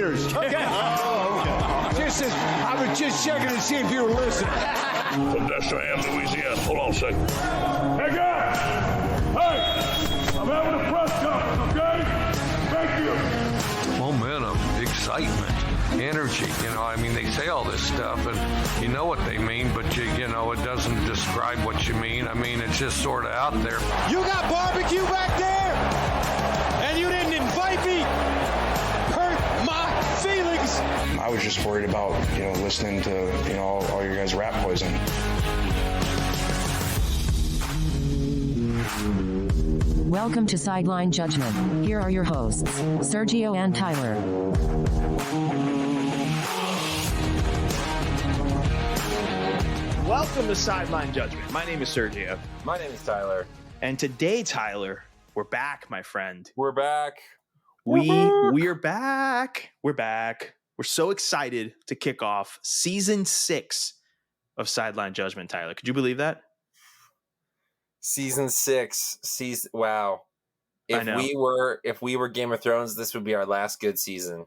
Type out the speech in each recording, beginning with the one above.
Gators. Okay. I was just checking to see if you were listening. From Destrehan, Louisiana. Hold on a second. Hey, guys! Hey! I'm having a press conference, okay? Thank you. Momentum, excitement, energy. They say all this stuff, and you know what they mean, but it doesn't describe what you mean. It's just sort of out there. You got barbecue back there, and you didn't invite me. Hurt my feelings. I was just worried about, listening to, all your guys' rap poison. Welcome to Sideline Judgement. Here are your hosts, Sergio and Tyler. Welcome to Sideline Judgement. My name is Sergio. My name is Tyler. And today, Tyler, we're back, my friend. We're back. We're back. We're back. We're so excited to kick off season 6 of Sideline Judgement, Tyler. Could you believe that? Season 6. Wow. If we were Game of Thrones, this would be our last good season.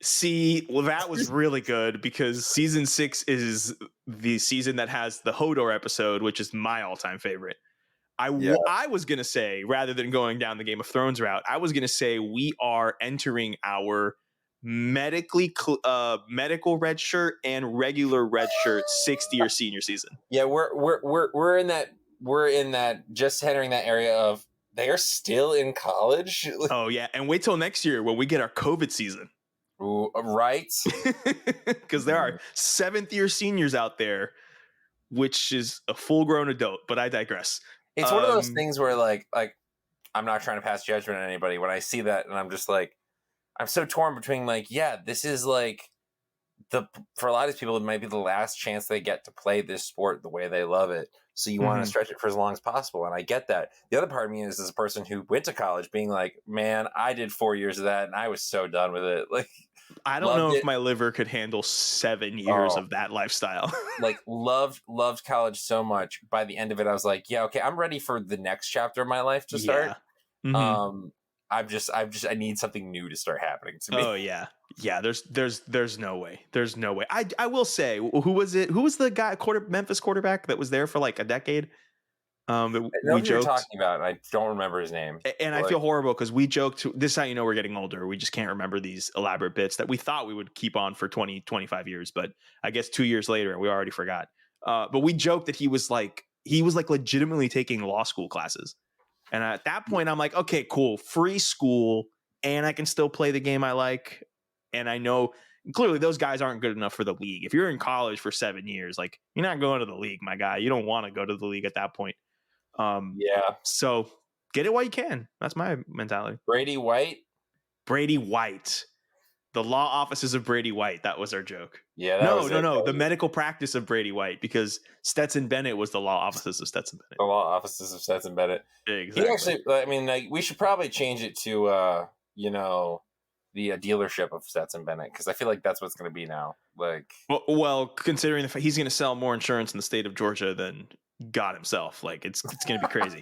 See, well, that was really good because season 6 is the season that has the Hodor episode, which is my all-time favorite. I was going to say, rather than going down the Game of Thrones route, I was going to say we are entering our medical red shirt and regular red shirt 6th-year senior season. Yeah, we're in that just entering that area of they are still in college. Oh yeah, and wait till next year when we get our COVID season. Ooh, right? Because there are 7th-year seniors out there, which is a full-grown adult. But I digress. It's one of those things where like I'm not trying to pass judgment on anybody when I see that, and I'm just like, I'm so torn between this is for a lot of these people, it might be the last chance they get to play this sport the way they love it. So you want to stretch it for as long as possible. And I get that. The other part of me is as a person who went to college being like, man, I did 4 years of that and I was so done with it. I don't know if my liver could handle 7 years of that lifestyle. Loved college so much. By the end of it, I was like, yeah, okay, I'm ready for the next chapter of my life to start. Yeah. I need something new to start happening to me. Oh yeah. Yeah. There's no way. There's no way. I will say, who was it? Who was the guy, Memphis quarterback that was there for like a decade? I know who you're talking about. I don't remember his name. And I feel horrible because we joked. This is how you know we're getting older. We just can't remember these elaborate bits that we thought we would keep on for 20, 25 years. But I guess 2 years later, we already forgot. But we joked that he was legitimately taking law school classes. And at that point, I'm like, okay, cool. Free school. And I can still play the game I like. And I know clearly those guys aren't good enough for the league. If you're in college for 7 years, you're not going to the league, my guy. You don't want to go to the league at that point. Yeah. So get it while you can. That's my mentality. Brady White. The law offices of Brady White. That was our joke. Yeah. No. The medical practice of Brady White, because Stetson Bennett was the law offices of Stetson Bennett. The law offices of Stetson Bennett. Exactly. He actually, we should probably change it to, the dealership of Stetson Bennett, because I feel like that's what's going to be now. Well, considering the fact he's going to sell more insurance in the state of Georgia than God himself, it's going to be crazy.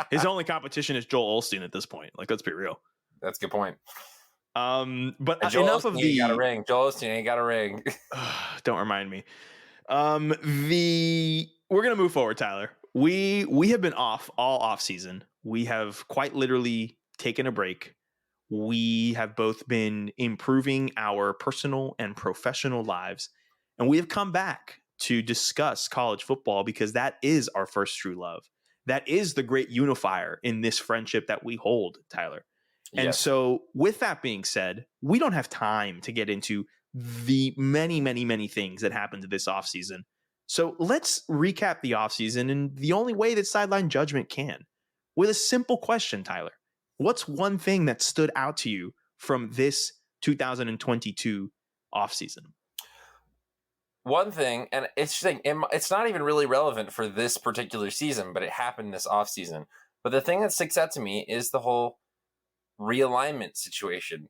His only competition is Joel Osteen at this point. Let's be real. That's a good point. But Joel enough Osteen of the got a ring. Joel Osteen ain't got a ring. Don't remind me. We're gonna move forward, Tyler. We have been off all off season. We have quite literally taken a break. We have both been improving our personal and professional lives, and we have come back to discuss college football because that is our first true love. That is the great unifier in this friendship that we hold, Tyler. And so with that being said, we don't have time to get into the many, many, many things that happened this offseason. So let's recap the offseason in the only way that Sideline Judgement can, with a simple question, Tyler. What's one thing that stood out to you from this 2022 offseason? One thing, and it's not even really relevant for this particular season, but it happened this offseason. But the thing that sticks out to me is the whole realignment situation,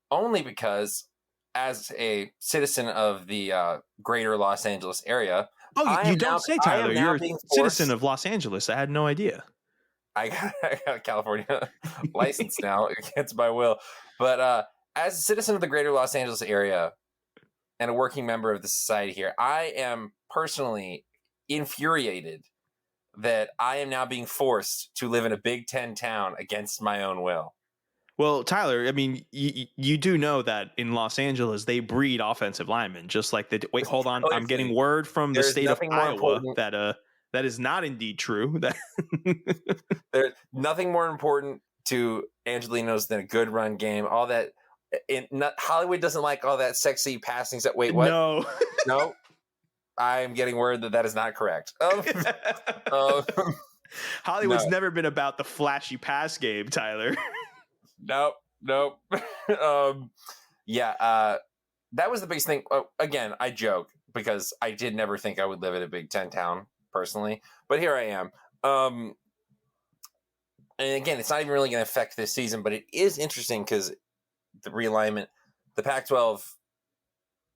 only because as a citizen of the greater Los Angeles area, you don't say, Tyler, you're a citizen of Los Angeles. I had no idea. I got a California license now against my will, but as a citizen of the greater Los Angeles area and a working member of the society here, I am personally infuriated that I am now being forced to live in a Big Ten town against my own will. Well, Tyler, I mean, you do know that in Los Angeles they breed offensive linemen, just like they. Wait, hold on, I'm getting word from the state of Iowa that is not indeed true. That there's nothing more important to Angelinos than a good run game. All that. Hollywood doesn't like all that sexy passing stuff. Wait, what? No. I'm getting word that is not correct. Hollywood's never been about the flashy pass game, Tyler. Nope. That was the biggest thing. Again, I joke because I did never think I would live in a Big Ten town personally, but here I am. And again, it's not even really going to affect this season, but it is interesting because the realignment, the Pac-12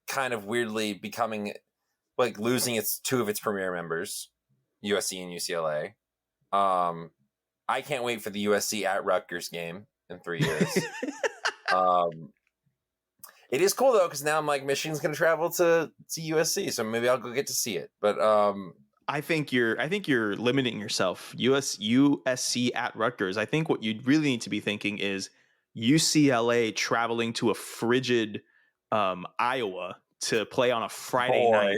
kind of weirdly becoming like losing two of its premier members, USC and UCLA. I can't wait for the USC at Rutgers game in 3 years. It is cool though, because now I'm like, Michigan's going to travel to USC, so maybe I'll go get to see it. But I think you're limiting yourself. USC at Rutgers. I think what you really need to be thinking is UCLA traveling to a frigid Iowa to play on a Friday night.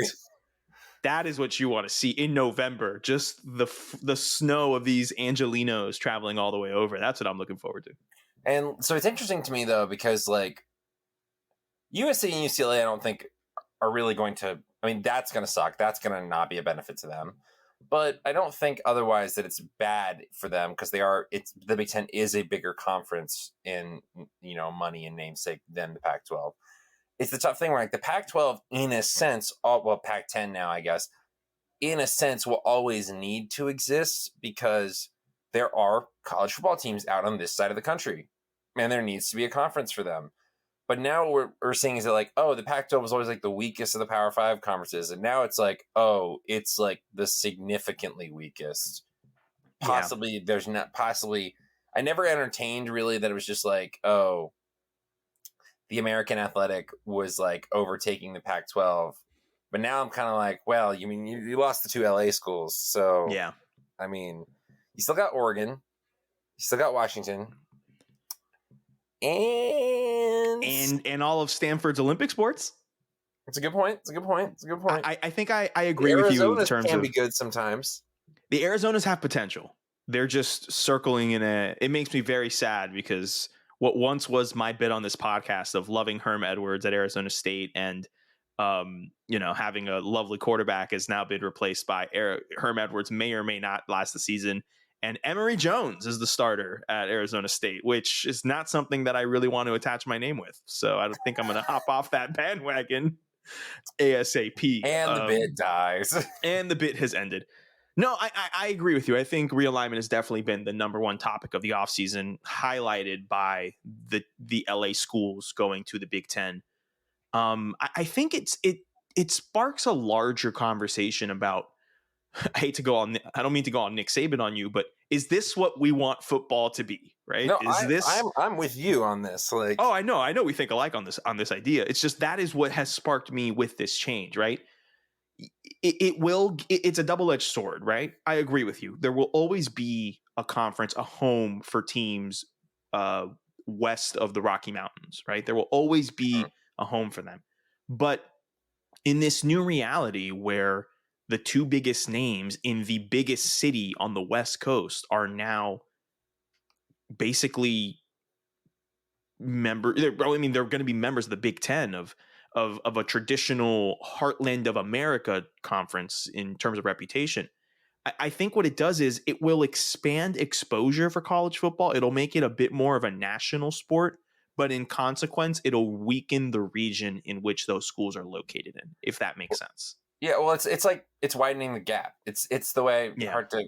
That is what you want to see in November. Just the snow of these Angelinos traveling all the way over. That's what I'm looking forward to. And so it's interesting to me though, because like USC and UCLA, I don't think are really going to. I mean, that's going to suck. That's going to not be a benefit to them. But I don't think otherwise that it's bad for them because the Big Ten is a bigger conference in money and namesake than the Pac-12. It's the tough thing where like the Pac-12 in a sense, Pac-10 now I guess, in a sense will always need to exist because there are college football teams out on this side of the country and there needs to be a conference for them. But now what we're seeing is that like, the Pac-12 was always like the weakest of the Power 5 conferences. And now it's like, it's like the significantly weakest. Possibly I never entertained really that it was just like, the American Athletic was like overtaking the Pac-12. But now I'm kind of like, well, you mean you lost the two LA schools. So, yeah. I mean, you still got Oregon. You still got Washington. And all of Stanford's Olympic sports. It's a good point. I think I agree with you in terms can of be good sometimes. The Arizonas have potential. They're just circling it makes me very sad because what once was my bit on this podcast of loving Herm Edwards at Arizona State and having a lovely quarterback has now been replaced by Herm Edwards may or may not last the season. And Emory Jones is the starter at Arizona State, which is not something that I really want to attach my name with. So I don't think I'm going to hop off that bandwagon ASAP. And the bit dies. And the bit has ended. No, I agree with you. I think realignment has definitely been the number one topic of the offseason, highlighted by the LA schools going to the Big Ten. I think it sparks a larger conversation about, I don't mean to go on Nick Saban on you, but is this what we want football to be? Right? No, I'm with you on this. Like, I know we think alike on this idea. It's just that is what has sparked me with this change, right? It's a double-edged sword, right? I agree with you. There will always be a conference, a home for teams west of the Rocky Mountains, right? There will always be a home for them. But in this new reality where the two biggest names in the biggest city on the West Coast are now basically they're going to be members of the Big Ten of a traditional heartland of America conference in terms of reputation. I think what it does is it will expand exposure for college football. It'll make it a bit more of a national sport, but in consequence, it'll weaken the region in which those schools are located in, if that makes sense. Yeah, well, it's like it's widening the gap. It's the way hard to.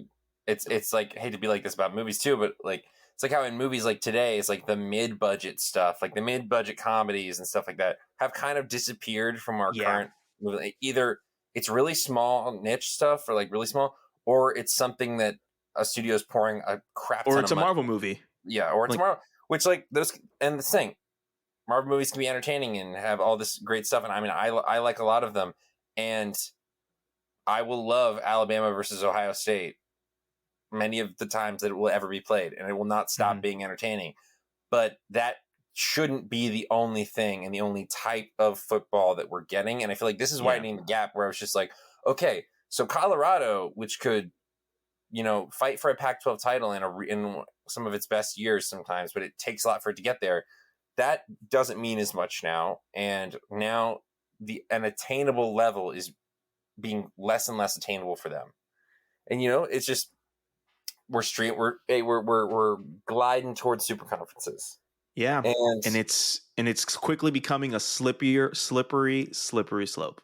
It's like, I hate to be like this about movies too, but like it's like how in movies like today, it's like the mid-budget stuff, like the mid-budget comedies and stuff like that, have kind of disappeared from our current movie. Either it's really small niche stuff, or like really small, or it's something that a studio is pouring a crap ton or it's of a money. Marvel movie. Yeah, or it's Marvel, which like those and the thing. Marvel movies can be entertaining and have all this great stuff. And I mean, I like a lot of them, and I will love Alabama versus Ohio State many of the times that it will ever be played, and it will not stop being entertaining. But that shouldn't be the only thing and the only type of football that we're getting. And I feel like this is widening the gap, where I was just like, okay, so Colorado, which could, fight for a Pac-12 title in some of its best years sometimes, but it takes a lot for it to get there. That doesn't mean as much now. And now an attainable level is being less and less attainable for them. And, it's just, we're gliding towards super conferences. Yeah. And it's quickly becoming a slippery slope.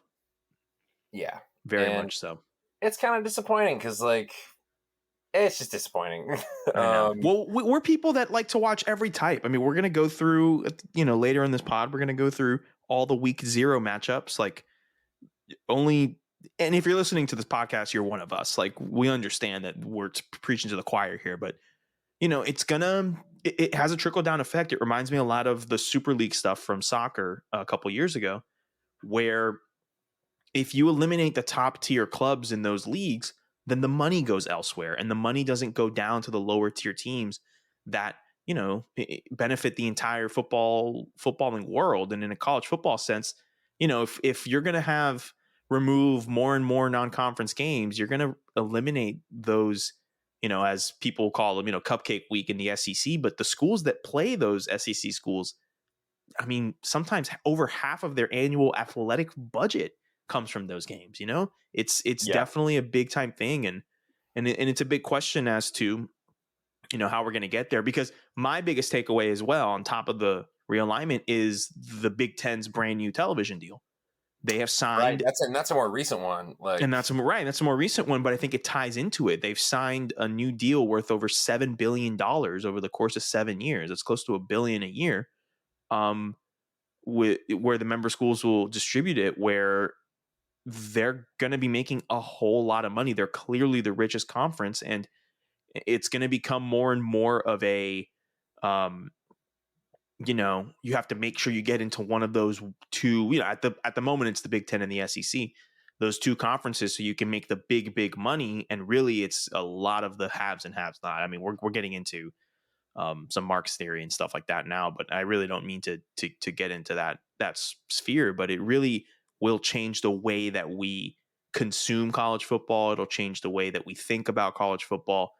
Yeah. Very much so. It's kind of disappointing because, it's just disappointing. I know. Well, we're people that like to watch every type. I mean, we're going to go through, later in this pod, we're going to go through all the week 0 matchups. And if you're listening to this podcast, you're one of us. We understand that we're preaching to the choir here, but it has a trickle down effect. It reminds me a lot of the Super League stuff from soccer a couple years ago, where if you eliminate the top tier clubs in those leagues, then the money goes elsewhere, and the money doesn't go down to the lower tier teams that, benefit the entire footballing world. And in a college football sense, if you're going to remove more and more non-conference games, you're going to eliminate those, as people call them, cupcake week in the SEC. But the schools that play those SEC schools, I mean, sometimes over half of their annual athletic budget comes from those games. It's definitely a big time thing. And it's a big question as to, how we're going to get there, because my biggest takeaway as well, on top of the realignment, is the Big Ten's brand new television deal. They have signed, right, that's a more recent one. That's a more recent one, but I think it ties into it. They've signed a new deal worth over $7 billion over the course of 7 years. It's close to $1 billion a year. Where the member schools will distribute it, where they're going to be making a whole lot of money. They're clearly the richest conference, and it's going to become more and more of a, you have to make sure you get into one of those two, at the moment it's the Big Ten and the SEC, those two conferences, so you can make the big money. And really it's a lot of the haves and haves not. I mean, we're getting into some Marx theory and stuff like that now, but I really don't mean to get into that sphere, but it really will change the way that we consume college football. It'll change the way that we think about college football.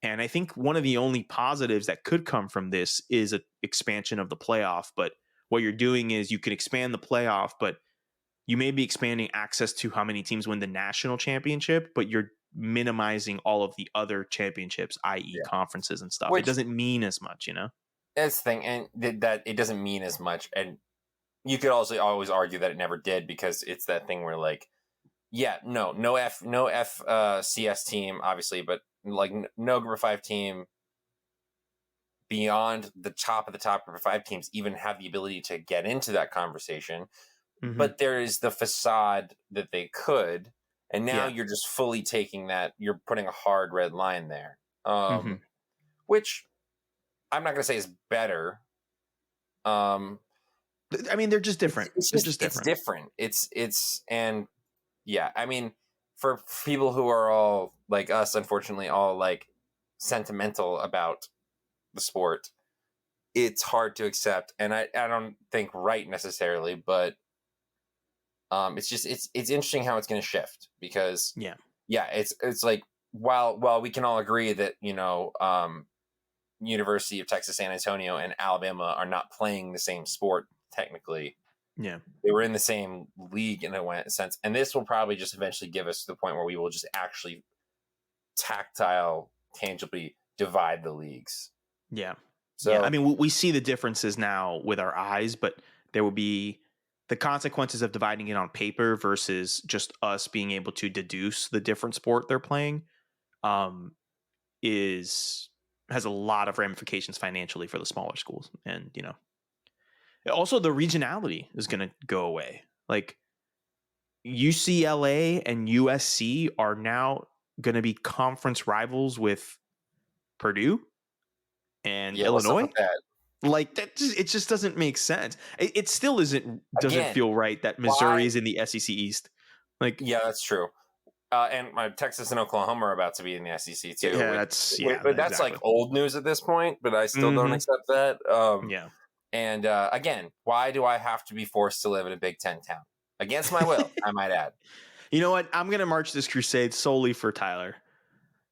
And I think one of the only positives that could come from this is an expansion of the playoff. But what you're doing is you can expand the playoff, but you may be expanding access to how many teams win the national championship, but you're minimizing all of the other championships, i.e. conferences and stuff. It doesn't mean as much, That's the thing, and that it doesn't mean as much. And you could also always argue that it never did, because it's that thing where no FCS team, obviously, but no Group of 5 team beyond the top of the top Group of 5 teams even have the ability to get into that conversation. Mm-hmm. But there is the facade that they could, and now you're just fully taking that. You're putting a hard red line there, which I'm not going to say is better. I mean, they're just different. It's different. I mean, for people who are all like us, unfortunately, all sentimental about the sport, it's hard to accept. And I don't think right necessarily, but it's interesting how it's going to shift, because it's while we can all agree that, University of Texas San Antonio and Alabama are not playing the same sport technically. Yeah, they were in the same league in a sense, and this will probably just eventually give us to the point where we will just actually tangibly divide the leagues. Yeah. So I mean, we see the differences now with our eyes, but there will be the consequences of dividing it on paper versus just us being able to deduce the different sport they're playing. Has a lot of ramifications financially for the smaller schools, and also the regionality is going to go away. UCLA and USC are now going to be conference rivals with Purdue and Illinois. Like it just doesn't make sense. It still doesn't Again, feel right that Missouri is in the SEC East. Like, yeah, that's true. And my Texas and Oklahoma are about to be in the SEC too. yeah, that's exactly. like old news at this point, but I still don't accept that. Yeah. And again, why do I have to be forced to live in a Big Ten town against my will? I might add. You know what? I'm gonna march this crusade solely for Tyler.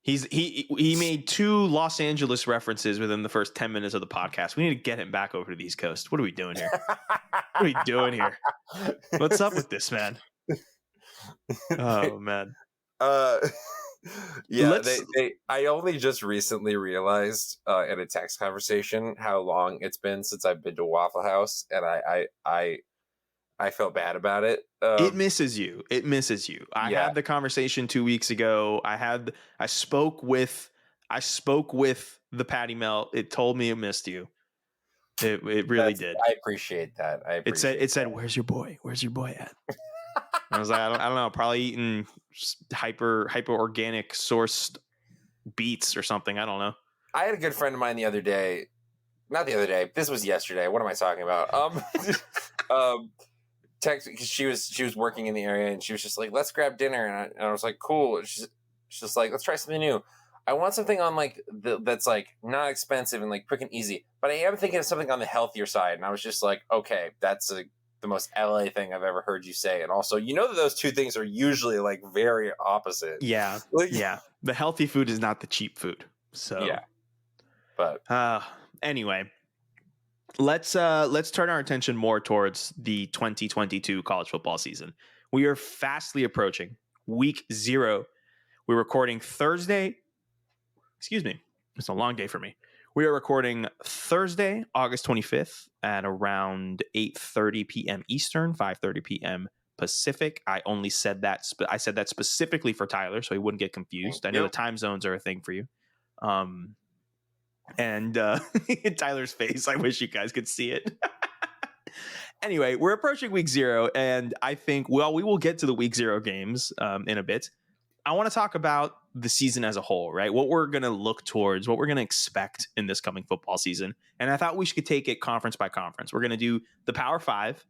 He made 2 Los Angeles references within the first 10 minutes of the podcast. We need to get him back over to the East Coast. What are we doing here? What are we doing here? What's up with this, man? Oh man. Yeah, I only just recently realized in a text conversation how long it's been since I've been to Waffle House, and I felt bad about it. It misses you. It misses you. I had the conversation 2 weeks ago. I spoke with the Patty Melt. It told me it missed you. It really did. I appreciate that. It said, "Where's your boy? Where's your boy at?" I was like, I don't know, probably eating hyper organic sourced beets or something. I don't know. I had a good friend of mine not the other day. This was yesterday. What am I talking about? Text, because she was working in the area, and she was just like, "Let's grab dinner," and I was like, "Cool." And she's just like, "Let's try something new. I want something on like that's like not expensive and like quick and easy, but I am thinking of something on the healthier side." And I was just like, "Okay, that's the most LA thing I've ever heard you say." And also, you know that those two things are usually like very opposite. Yeah, yeah. The healthy food is not the cheap food. So yeah. But anyway, let's turn our attention more towards the 2022 college football season. We are fastly approaching week 0. We're recording Thursday. Excuse me. It's a long day for me. We are recording Thursday, August 25th at around 8:30 p.m. Eastern, 5:30 p.m. Pacific. I only said that. I said that specifically for Tyler, so he wouldn't get confused. I know the time zones are a thing for you. And Tyler's face, I wish you guys could see it. Anyway, we're approaching week 0, and I think, well, we will get to the week 0 games in a bit. I want to talk about the season as a whole, right? What we're going to look towards, what we're going to expect in this coming football season. And I thought we should take it conference by conference. We're going to do the Power 5,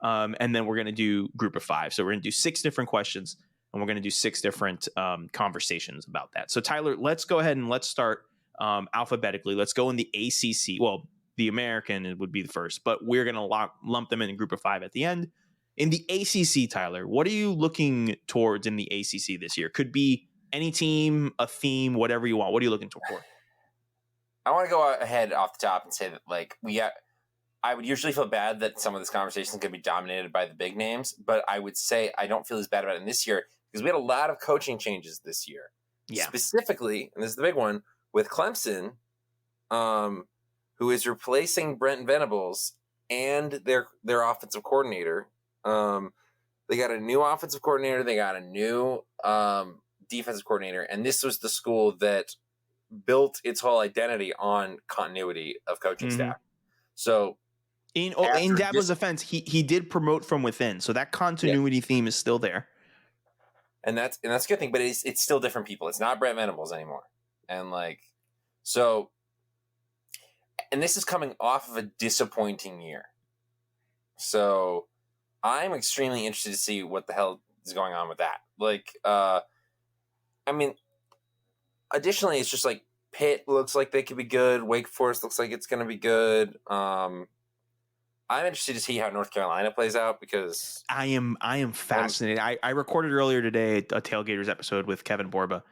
and then we're going to do Group of 5. So we're going to do 6 different questions, and we're going to do 6 different conversations about that. So Tyler, let's go ahead and let's start alphabetically. Let's go in the ACC. Well, the American would be the first, but we're going to lump them in Group of 5 at the end. In the ACC, Tyler, what are you looking towards in the ACC this year? Could be any team, a theme, whatever you want. What are you looking for? I want to go ahead off the top and say that, like, I would usually feel bad that some of this conversation could be dominated by the big names, but I would say I don't feel as bad about it in this year because we had a lot of coaching changes this year. Yeah. Specifically, and this is the big one, with Clemson, who is replacing Brent Venables and their offensive coordinator. They got a new offensive coordinator. They got a new defensive coordinator. And this was the school that built its whole identity on continuity of coaching staff. So in Dabo's offense, he did promote from within. So that continuity theme is still there. And that's a good thing, but it's still different people. It's not Brent Venables anymore. And and this is coming off of a disappointing year. So I'm extremely interested to see what the hell is going on with that. Additionally, it's just like Pitt looks like they could be good. Wake Forest looks like it's going to be good. I'm interested to see how North Carolina plays out because I am fascinated. I recorded earlier today a Tailgaters episode with Kevin Borba,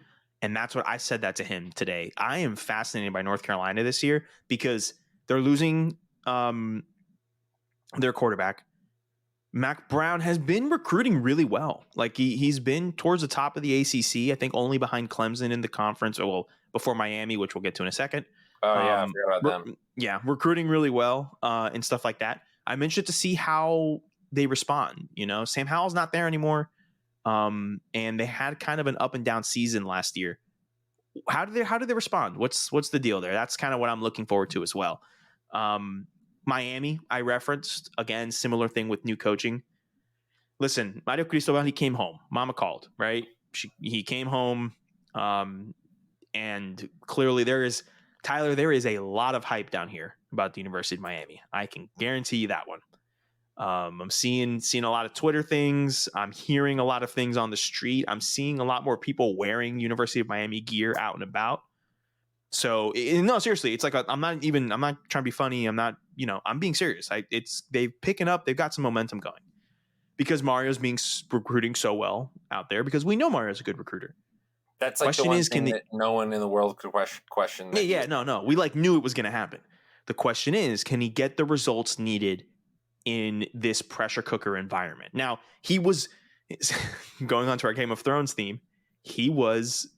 and that's what I said that to him today. I am fascinated by North Carolina this year because they're losing their quarterback. Mac Brown has been recruiting really well. Like he's been towards the top of the ACC, I think only behind Clemson in the conference, or well, before Miami, which we'll get to in a second. Oh yeah, I forgot about them. Yeah, recruiting really well and stuff like that. I'm interested to see how they respond. You know, Sam Howell's not there anymore, and they had kind of an up and down season last year. How did they respond? What's the deal there? That's kind of what I'm looking forward to as well. Miami, I referenced, again, similar thing with new coaching. Listen, Mario Cristobal, he came home. Mama called, right? He came home, and clearly there is a lot of hype down here about the University of Miami. I can guarantee you that one. I'm seeing a lot of Twitter things. I'm hearing a lot of things on the street. I'm seeing a lot more people wearing University of Miami gear out and about. So no, seriously, it's like I'm not trying to be funny. I'm not, I'm being serious. They've picking up. They've got some momentum going because Mario's recruiting so well out there because we know Mario's a good recruiter. That's like the one thing that no one in the world could question. No. We knew it was going to happen. The question is, can he get the results needed in this pressure cooker environment? Now, he was going on to our Game of Thrones theme. He was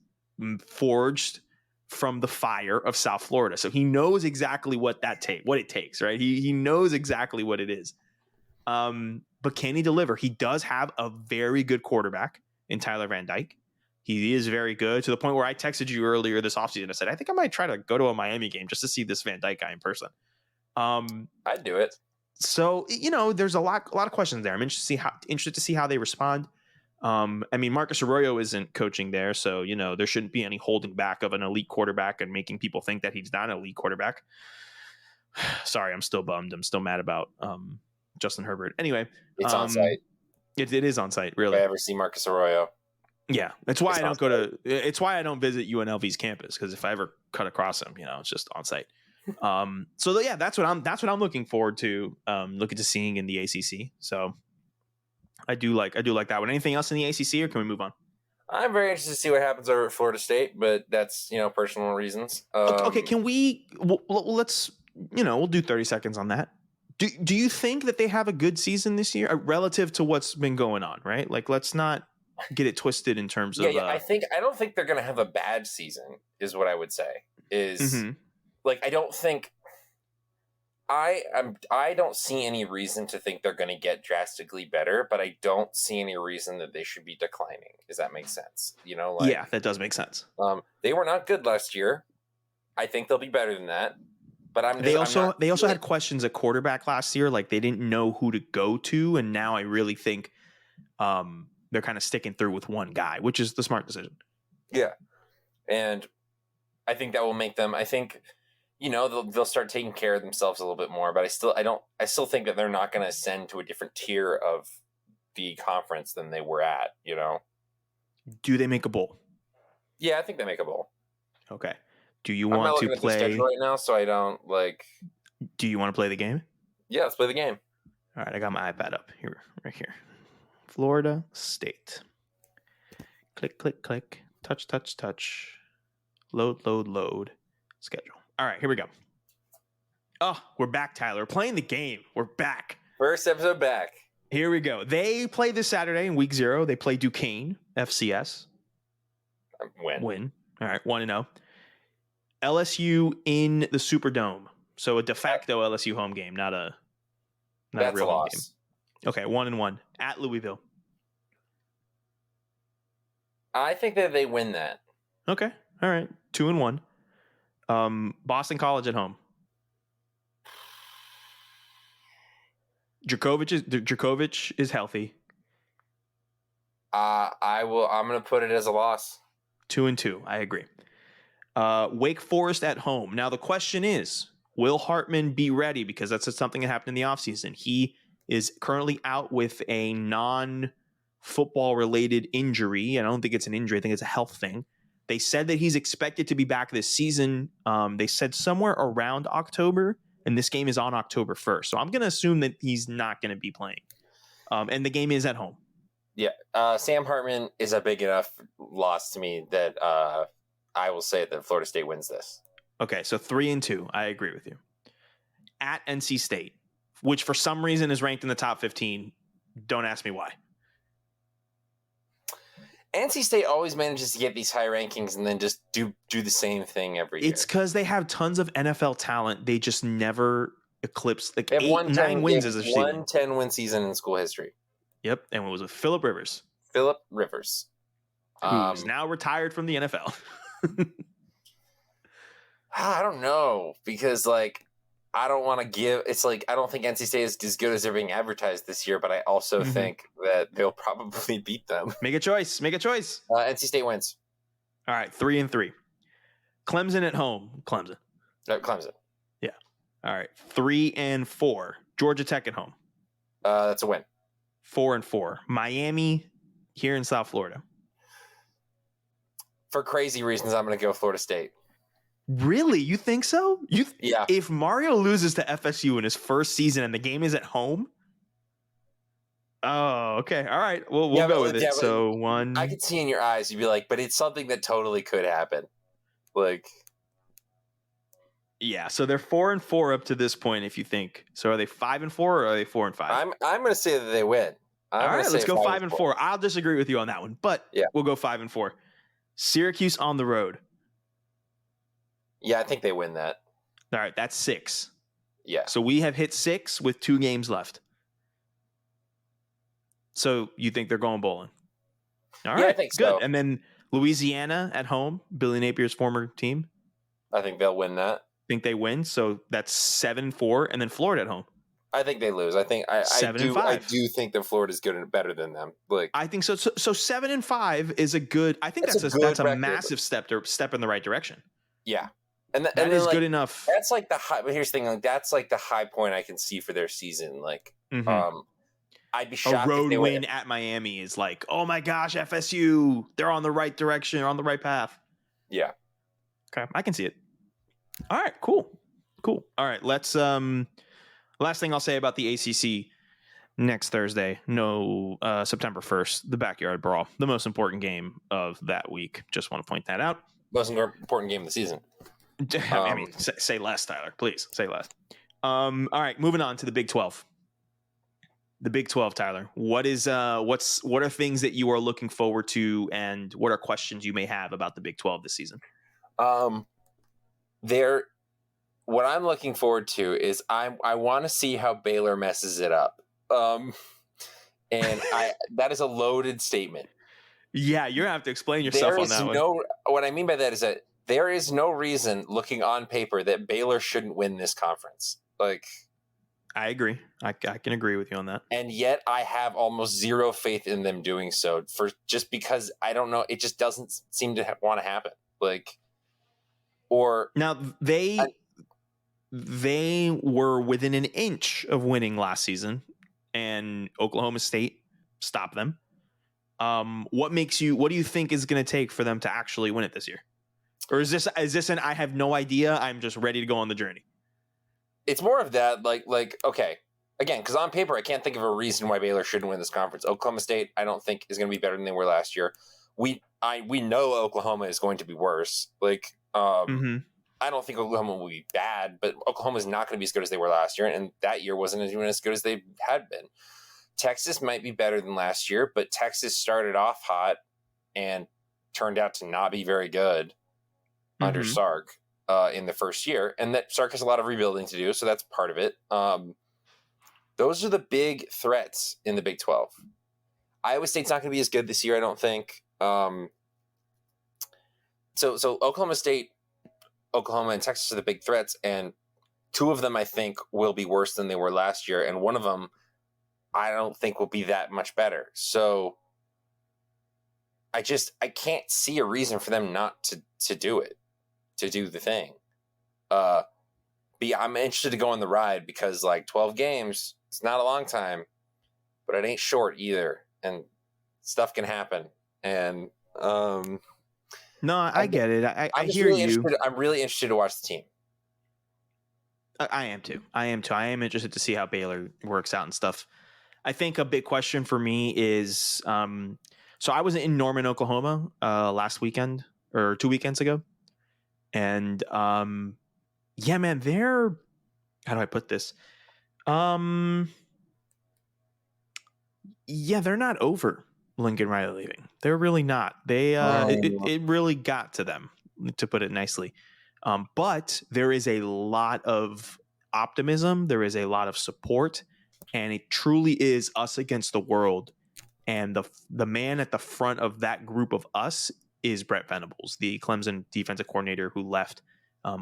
forged from the fire of South Florida. So he knows exactly what it takes, right? He knows exactly what it is. But can he deliver? He does have a very good quarterback in Tyler Van Dyke. He is very good to the point where I texted you earlier this offseason. I said, I think I might try to go to a Miami game just to see this Van Dyke guy in person. I'd do it. So, there's a lot of questions there. I'm interested to see how they respond. Marcus Arroyo isn't coaching there, so, there shouldn't be any holding back of an elite quarterback and making people think that he's not an elite quarterback. Sorry, I'm still bummed. I'm still mad about Justin Herbert. Anyway, it's on site. It is on site, really. If I ever see Marcus Arroyo. Yeah, that's why it's why I don't visit UNLV's campus, because if I ever cut across him, it's just on site. So yeah, that's what I'm looking forward to, looking to seeing in the ACC. So I do like that one. Anything else in the ACC, or can we move on? I'm very interested to see what happens over at Florida State, but that's personal reasons. Okay, can we? Let's we'll do 30 seconds on that. Do you think that they have a good season this year relative to what's been going on? Right, like let's not get it twisted in terms of. I don't think they're going to have a bad season, is what I would say. Like, I don't think I don't see any reason to think they're going to get drastically better, but I don't see any reason that they should be declining. Does that make sense? Yeah, that does make sense. They were not good last year. I think they'll be better than that. But they also had questions at quarterback last year, like they didn't know who to go to, and now I really think they're kind of sticking through with one guy, which is the smart decision. Yeah, and I think that will make them. I think. They'll start taking care of themselves a little bit more, but I still think that they're not going to ascend to a different tier of the conference than they were at, Do they make a bowl? Yeah, I think they make a bowl. Okay. Do you want to play the schedule right now? So I don't Do you want to play the game? Yeah, let's play the game. All right. I got my iPad up here, right here. Florida State. Click, click, click. Touch, touch, touch. Load, load, load. Schedule. All right, here we go. Oh, we're back, Tyler. We're playing the game. We're back. First episode back. Here we go. They play this Saturday in week 0. They play Duquesne, FCS. Win. All right, 1-0. LSU in the Superdome. So a de facto LSU home game, not a real home game. Okay, 1-1 at Louisville. I think that they win that. Okay. All right. 2-1. Boston College at home. Djokovic is healthy. I'm going to put it as a loss. 2-2. I agree. Wake Forest at home. Now the question is, will Hartman be ready? Because that's something that happened in the offseason. He is currently out with a non-football related injury. I don't think it's an injury. I think it's a health thing. They said that he's expected to be back this season. They said somewhere around October, and this game is on October 1st. So I'm going to assume that he's not going to be playing. And the game is at home. Yeah. Sam Hartman is a big enough loss to me that I will say that Florida State wins this. Okay, so 3-2. I agree with you. At NC State, which for some reason is ranked in the top 15. Don't ask me why. NC State always manages to get these high rankings and then just do the same thing every year. It's because they have tons of NFL talent. They just never eclipse 9 wins as a season. One 10-win season in school history. Yep, and it was with Phillip Rivers. Who's now retired from the NFL. I don't know, because I don't want to give. It's I don't think NC State is as good as they're being advertised this year, but I also think that they'll probably beat them. Make a choice. NC State wins. All right, 3-3. Clemson at home. Clemson. Clemson. Yeah. All right, 3-4. Georgia Tech at home. That's a win. 4-4. Miami here in South Florida. For crazy reasons, I'm going to go Florida State. Really? You think so? Yeah. If Mario loses to FSU in his first season and the game is at home. Oh, okay. All right. We'll go with it. Yeah, so one. I could see in your eyes, you'd be like, but it's something that totally could happen. Like. Yeah. So they're 4-4 up to this point, if you think. So are they 5-4 or are they 4-5? I'm going to say that they win. All right. Let's go 5-4. I'll disagree with you on that one, but we'll go 5-4. Syracuse on the road. Yeah, I think they win that. All right, that's 6. Yeah. So we have hit 6 with 2 games left. So you think they're going bowling? All right, I think good. so. And then Louisiana at home, Billy Napier's former team. I think they'll win that. Think they win, so that's 7-4, and then Florida at home. I think they lose. I think I 7-5. I do think that Florida's good and better than them. Like I think so. So 7-5 is a good. I think that's a massive step in the right direction. Yeah. And that is good enough. That's like the high. But here's the thing: like, that's like the high point I can see for their season. Like, I'd be shocked. A road if they win at Miami is like, oh my gosh, FSU, they're on the right direction, they're on the right path. Yeah. Okay, I can see it. All right, cool. All right, let's. Last thing I'll say about the ACC next Thursday, September 1st, the Backyard Brawl, the most important game of that week. Just want to point that out. Most important game of the season. I mean, say less, Tyler. Please say less. All right, moving on to the Big 12. The Big 12, Tyler. What are things that you are looking forward to, and what are questions you may have about the Big 12 this season? What I'm looking forward to is I want to see how Baylor messes it up. And that is a loaded statement. Yeah, you're gonna have to explain yourself on that one. What I mean by that is that there is no reason, looking on paper, that Baylor shouldn't win this conference. Like, I agree. I can agree with you on that. And yet I have almost zero faith in them doing so, just because I don't know. It just doesn't seem to want to happen. Like, or now they were within an inch of winning last season, and Oklahoma State stopped them. What do you think is going to take for them to actually win it this year? Or is this an I have no idea, I'm just ready to go on the journey? It's more of that, like okay, again, because on paper I can't think of a reason why Baylor shouldn't win this conference. Oklahoma State I don't think is going to be better than they were last year. We know Oklahoma is going to be worse. Like I don't think Oklahoma will be bad, but Oklahoma is not going to be as good as they were last year, and that year wasn't even as good as they had been. Texas might be better than last year, but Texas started off hot and turned out to not be very good under Sark in the first year. And that Sark has a lot of rebuilding to do, so that's part of it. Those are the big threats in the Big 12. Iowa State's not going to be as good this year, I don't think. So Oklahoma State, Oklahoma, and Texas are the big threats, and two of them I think will be worse than they were last year, and one of them I don't think will be that much better. So I can't see a reason for them not to do it, to do the thing. I'm interested to go on the ride because 12 games, it's not a long time, but it ain't short either, and stuff can happen. And no, I get it. I hear really you. I'm really interested to watch the team. I am too. I am interested to see how Baylor works out and stuff. I think a big question for me is, so I was in Norman, Oklahoma last weekend or 2 weekends ago. And yeah, man, how do I put this? Yeah, they're not over Lincoln Riley leaving. They're really not. It really got to them, to put it nicely. But there is a lot of optimism. There is a lot of support. And it truly is us against the world. And the man at the front of that group of us is Brett Venables, the Clemson defensive coordinator who left.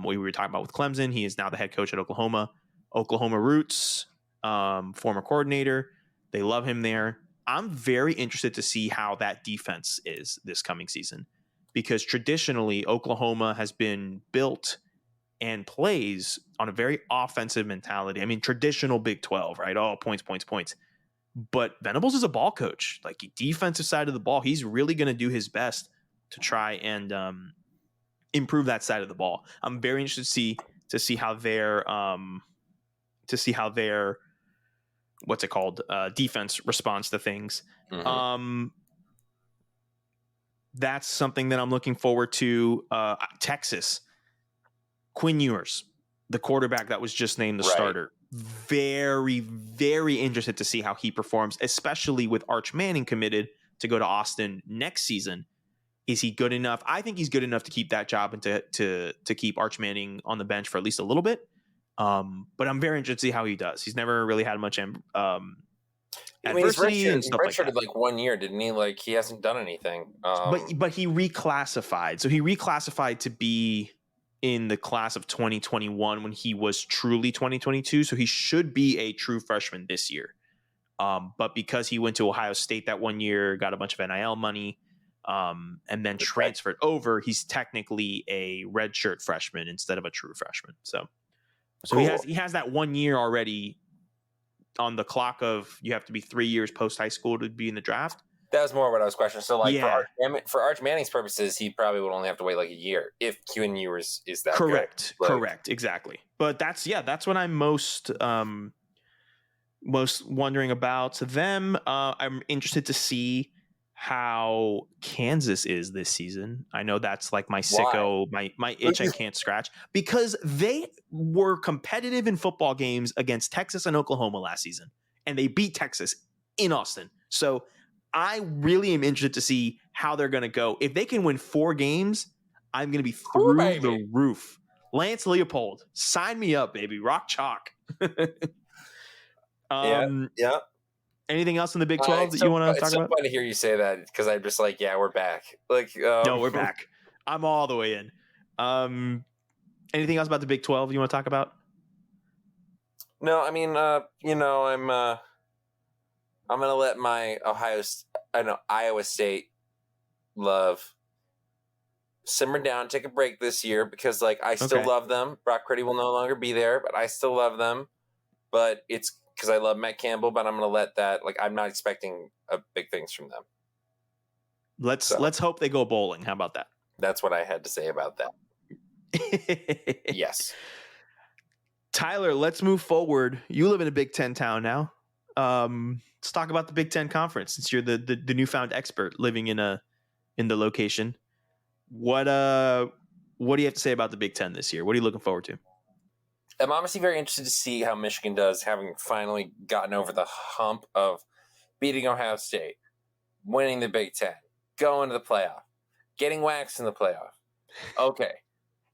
We were talking about with Clemson. He is now the head coach at Oklahoma. Oklahoma roots, former coordinator. They love him there. I'm very interested to see how that defense is this coming season, because traditionally Oklahoma has been built and plays on a very offensive mentality. I mean, traditional Big 12, right? Oh, points. But Venables is a ball coach, like defensive side of the ball. He's really going to do his best to try and improve that side of the ball. I'm very interested to see how their what's it called, defense responds to things. That's something that I'm looking forward to. Texas, Quinn Ewers, the quarterback that was just named the starter. Very, very interested to see how he performs, especially with Arch Manning committed to go to Austin next season. Is he good enough? I think he's good enough to keep that job and to keep Arch Manning on the bench for at least a little bit. But I'm very interested to see how he does. He's never really had much adversity and stuff like that. Like 1 year, didn't he? Like he hasn't done anything. But he reclassified. So he reclassified to be in the class of 2021 when he was truly 2022. So he should be a true freshman this year. But because he went to Ohio State that 1 year, got a bunch of NIL money, and then transferred over, he's technically a redshirt freshman instead of a true freshman. So cool. he has that 1 year already on the clock of, you have to be 3 years post high school to be in the draft. That was more what I was questioning. So, like, for Arch Manning's purposes, he probably would only have to wait like a year if Quinn Ewers is that correct. good. Correct, exactly. But that's what I'm most wondering about them. I'm interested to see how Kansas is this season. I know that's like my sicko, my itch I can't scratch, because they were competitive in football games against Texas and Oklahoma last season, and they beat Texas in Austin. So I really am interested to see how they're going to go. If they can win 4 games, I'm going to be through the roof. Lance Leopold, sign me up, baby. Rock chalk. Yeah. Anything else in the Big 12 that you want to talk about? It's so fun to hear you say that, because I'm just like, yeah, we're back. Like, no, we're back. I'm all the way in. Anything else about the Big 12 you want to talk about? No, I mean, I'm gonna let my Iowa State love simmer down, take a break this year, because like I still love them. Brock Purdy will no longer be there, but I still love them. But it's because I love Matt Campbell, but I'm gonna let that, like, I'm not expecting big things from them. Let's hope they go bowling. How about that? That's what I had to say about that. Yes. Tyler, let's move forward. You live in a Big Ten town now. Let's talk about the Big Ten Conference, since you're the newfound expert living in the location. What do you have to say about the Big Ten this year? What are you looking forward to? I'm honestly very interested to see how Michigan does, having finally gotten over the hump of beating Ohio State, winning the Big Ten, going to the playoff, getting waxed in the playoff. Okay,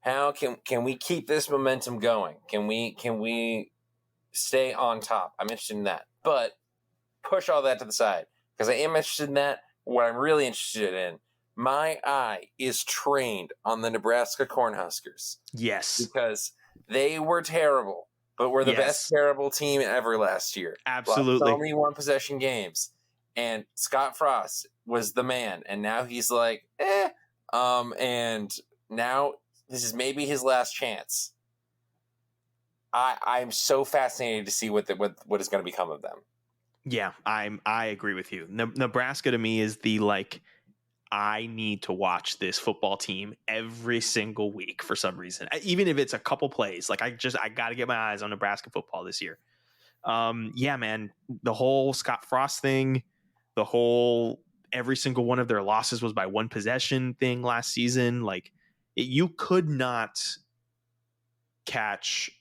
how can we keep this momentum going? Can we stay on top? I'm interested in that. But push all that to the side, because I am interested in that. What I'm really interested in, my eye is trained on the Nebraska Cornhuskers. Yes. Because they were terrible, but were the best terrible team ever last year. Absolutely. So many one-possession games. And Scott Frost was the man. And now he's like, and now this is maybe his last chance. I'm so fascinated to see what is going to become of them. Yeah, I agree with you. Nebraska to me is the, like, I need to watch this football team every single week for some reason. Even if it's a couple plays, like I got to get my eyes on Nebraska football this year. Yeah, man, the whole Scott Frost thing, the whole every single one of their losses was by one possession thing last season. Like, you could not catch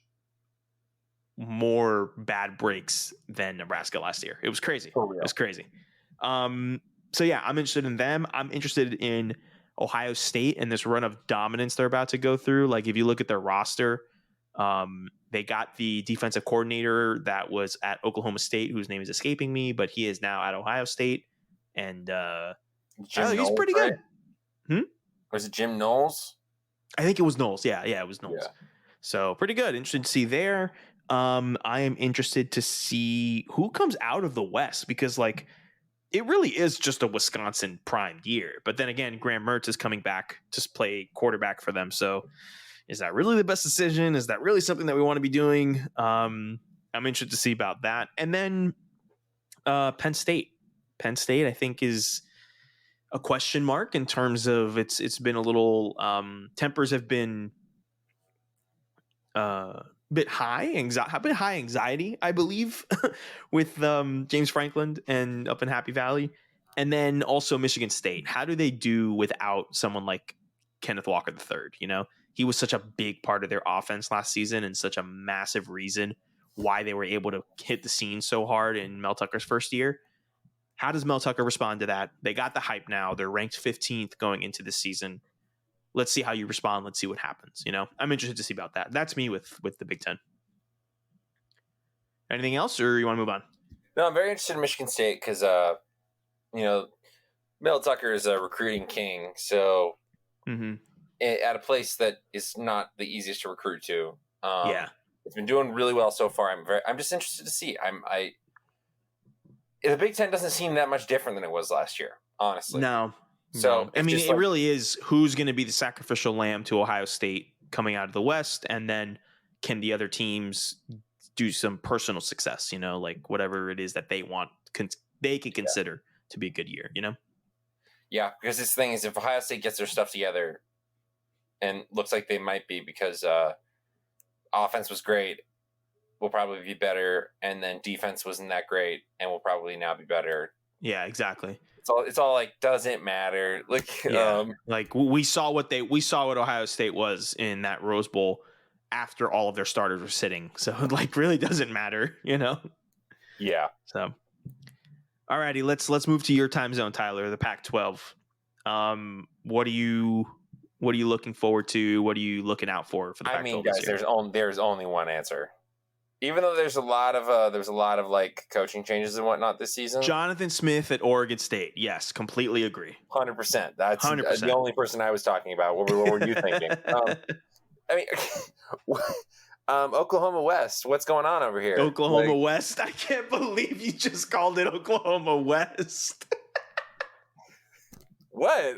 more bad breaks than Nebraska last year. It was crazy. It was crazy. So yeah, I'm interested in them. I'm interested in Ohio State and this run of dominance they're about to go through. Like, if you look at their roster, they got the defensive coordinator that was at Oklahoma State, whose name is escaping me, but he is now at Ohio State, and he's pretty good. Was it Jim Knowles? I think it was Knowles. Yeah, it was Knowles. Yeah. So pretty good. Interested to see there. I am interested to see who comes out of the West, because like it really is just a Wisconsin primed year. But then again, Graham Mertz is coming back to play quarterback for them. So is that really the best decision? Is that really something that we want to be doing? I'm interested to see about that. And then Penn State, I think, is a question mark in terms of it's been a little tempers have been bit high anxiety, I believe, with James Franklin and up in Happy Valley. And then also Michigan State. How do they do without someone like Kenneth Walker III? He was such a big part of their offense last season and such a massive reason why they were able to hit the scene so hard in Mel Tucker's first year. How does Mel Tucker respond to that? They got the hype now. They're ranked 15th going into this season. Let's see how you respond. Let's see what happens. I'm interested to see about that. That's me with the Big Ten. Anything else, or you want to move on? No, I'm very interested in Michigan State because, Mel Tucker is a recruiting king. So at a place that is not the easiest to recruit to. It's been doing really well so far. I'm just interested to see. The Big Ten doesn't seem that much different than it was last year, honestly. No. So I mean, it really is who's going to be the sacrificial lamb to Ohio State coming out of the West, and then can the other teams do some personal success? Like whatever it is that they want, they can consider to be a good year. Yeah, because this thing is, if Ohio State gets their stuff together, and looks like they might be, because offense was great, will probably be better, and then defense wasn't that great, and will probably now be better. Yeah, exactly. It's all like, doesn't matter. Like, like we saw what Ohio State was in that Rose Bowl after all of their starters were sitting. So it like really doesn't matter, Yeah. So, alrighty, let's move to your time zone, Tyler, the Pac-12. What are you looking forward to? What are you looking out for the Pac-12? I mean, guys, there's only one answer. Even though there's a lot of like coaching changes and whatnot this season. Jonathan Smith at Oregon State. Yes, completely agree. 100%. That's 100%. The only person I was talking about. What were you thinking? I mean, Oklahoma West. What's going on over here? Oklahoma West. I can't believe you just called it Oklahoma West. What?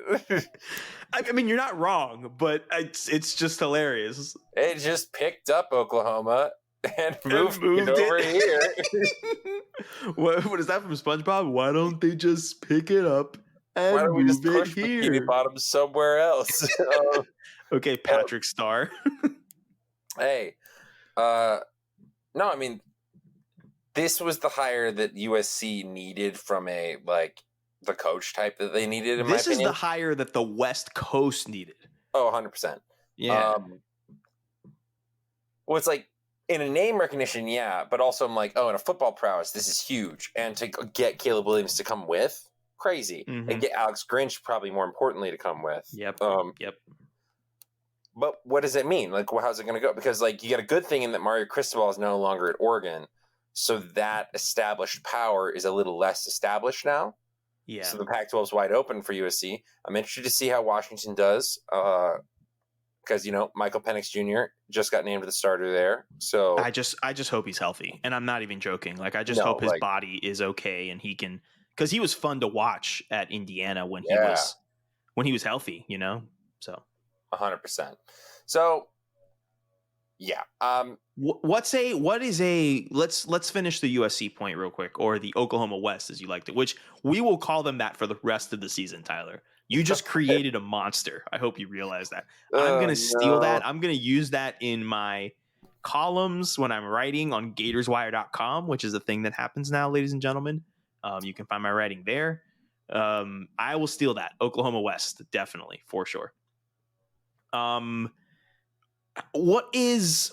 I mean, you're not wrong, but it's just hilarious. It just picked up Oklahoma and moved it over here. What is that from SpongeBob? Why don't they just pick it up and Why don't we move just push it here? Bikini Bottom somewhere else? Okay, Patrick Starr. Hey, no, I mean, this was the hire that USC needed from the coach type that they needed. In my opinion, this is the hire that the West Coast needed. Oh, 100%. Yeah. Well, it's like, in a name recognition, yeah, but also I'm like, oh, in a football prowess, this is huge. And to get Caleb Williams to come with, crazy. And get Alex Grinch, probably more importantly, to come with. Yep. Yep. But what does it mean? Like, how's it going to go? Because, like, you got a good thing in that Mario Cristobal is no longer at Oregon, so that established power is a little less established now. Yeah. So the Pac-12 is wide open for USC. I'm interested to see how Washington does. Because Michael Penix Jr. just got named the starter there, so I just hope he's healthy, and I'm not even joking. Like, I just hope his body is okay, and he can, because he was fun to watch at Indiana when he was healthy, So 100%. So yeah, let's finish the USC point real quick, or the Oklahoma West as you liked it, which we will call them that for the rest of the season, Tyler. You just created a monster. I hope you realize that. I'm going to steal that. I'm going to use that in my columns when I'm writing on GatorsWire.com, which is a thing that happens now, ladies and gentlemen. You can find my writing there. I will steal that. Oklahoma West, definitely, for sure. What is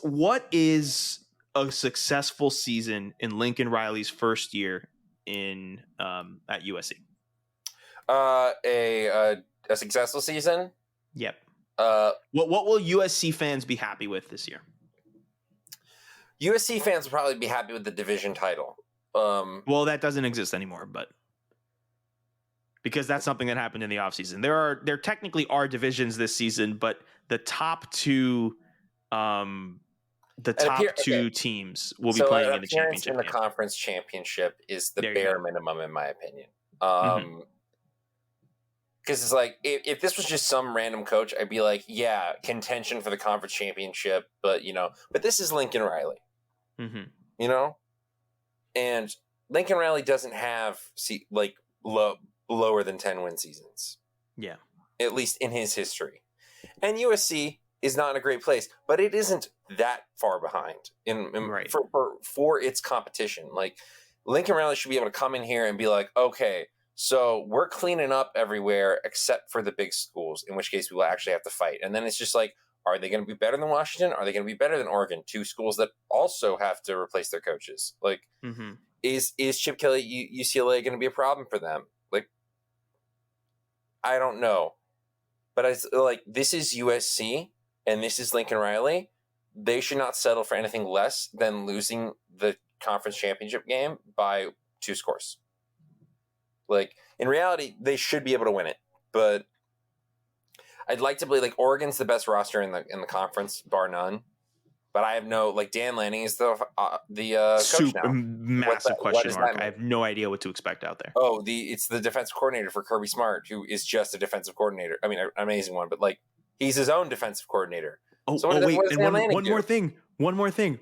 a successful season in Lincoln Riley's first year at USC? A successful season. Yep. What will USC fans be happy with this year? USC fans will probably be happy with the division title. Well, that doesn't exist anymore, but because that's something that happened in the offseason. There technically are divisions this season, but the top two teams will be playing in the championship. In the conference championship is the bare minimum, in my opinion. Because it's like, if this was just some random coach, I'd be like, yeah, contention for the conference championship, but this is Lincoln Riley, and Lincoln Riley doesn't have lower than 10 win seasons. Yeah, at least in his history, and USC is not in a great place, but it isn't that far behind for its competition. Like Lincoln Riley should be able to come in here and be like, okay, so we're cleaning up everywhere except for the big schools, in which case we will actually have to fight. And then it's just like, are they going to be better than Washington? Are they going to be better than Oregon? Two schools that also have to replace their coaches. Like, is Chip Kelly UCLA going to be a problem for them? Like, I don't know. But this is USC and this is Lincoln Riley. They should not settle for anything less than losing the conference championship game by 2 scores. Like, in reality, they should be able to win it, but I'd like to believe Oregon's the best roster in the conference, bar none. But I have no Dan Lanning is the coach now. Massive question mark. I have no idea what to expect out there. Oh, it's the defensive coordinator for Kirby Smart, who is just a defensive coordinator. I mean, an amazing one, but he's his own defensive coordinator. Wait, and one more thing.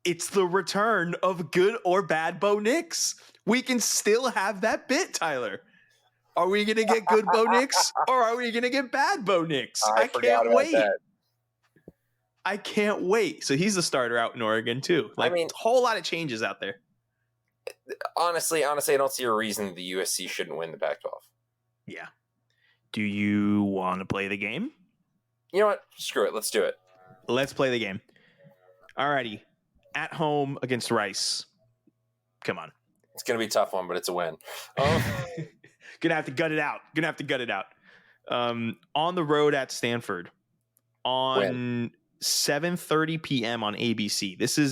It's the return of good or bad Bo Nix. We can still have that bit, Tyler. Are we going to get good Bo Nix or are we going to get bad Bo Nix? I can't wait. I can't wait. So he's the starter out in Oregon too. A whole lot of changes out there. Honestly, I don't see a reason the USC shouldn't win the Pac-12. Yeah. Do you want to play the game? You know what? Screw it. Let's do it. Let's play the game. Alrighty. At home against Rice. Come on. It's going to be a tough one, but it's a win. Gonna have to gut it out. On the road at Stanford on 7:30 p.m. on ABC. This is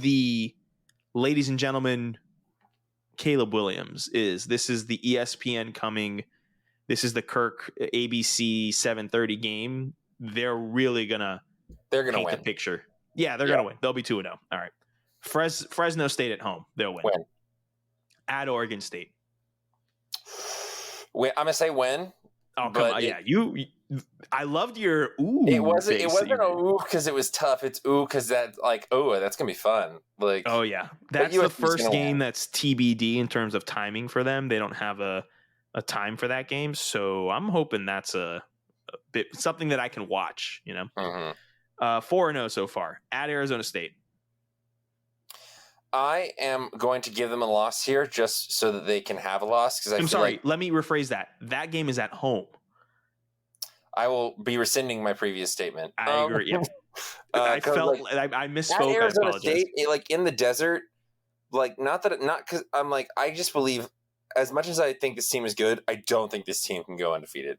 the ladies and gentlemen, Caleb Williams this is the ESPN coming. This is the Kirk ABC 7:30 game. They're gonna paint the picture. Yeah, they're gonna win. They'll be 2-0. All right. Fresno State at home. They'll win. At Oregon State. I'm gonna say win. Oh, come on. Yeah, I loved your ooh. It wasn't a ooh because it was tough. It's ooh because that's gonna be fun. Oh yeah, that's the first game that's TBD in terms of timing for them. They don't have a time for that game, so I'm hoping that's a bit something that I can watch. 4-0 so far at Arizona State. I am going to give them a loss here just so that they can have a loss. Because I'm sorry. Let me rephrase that. That game is at home. I will be rescinding my previous statement. I agree. Yeah. I felt I misspoke. At Arizona State, in the desert, not because I just believe as much as I think this team is good, I don't think this team can go undefeated.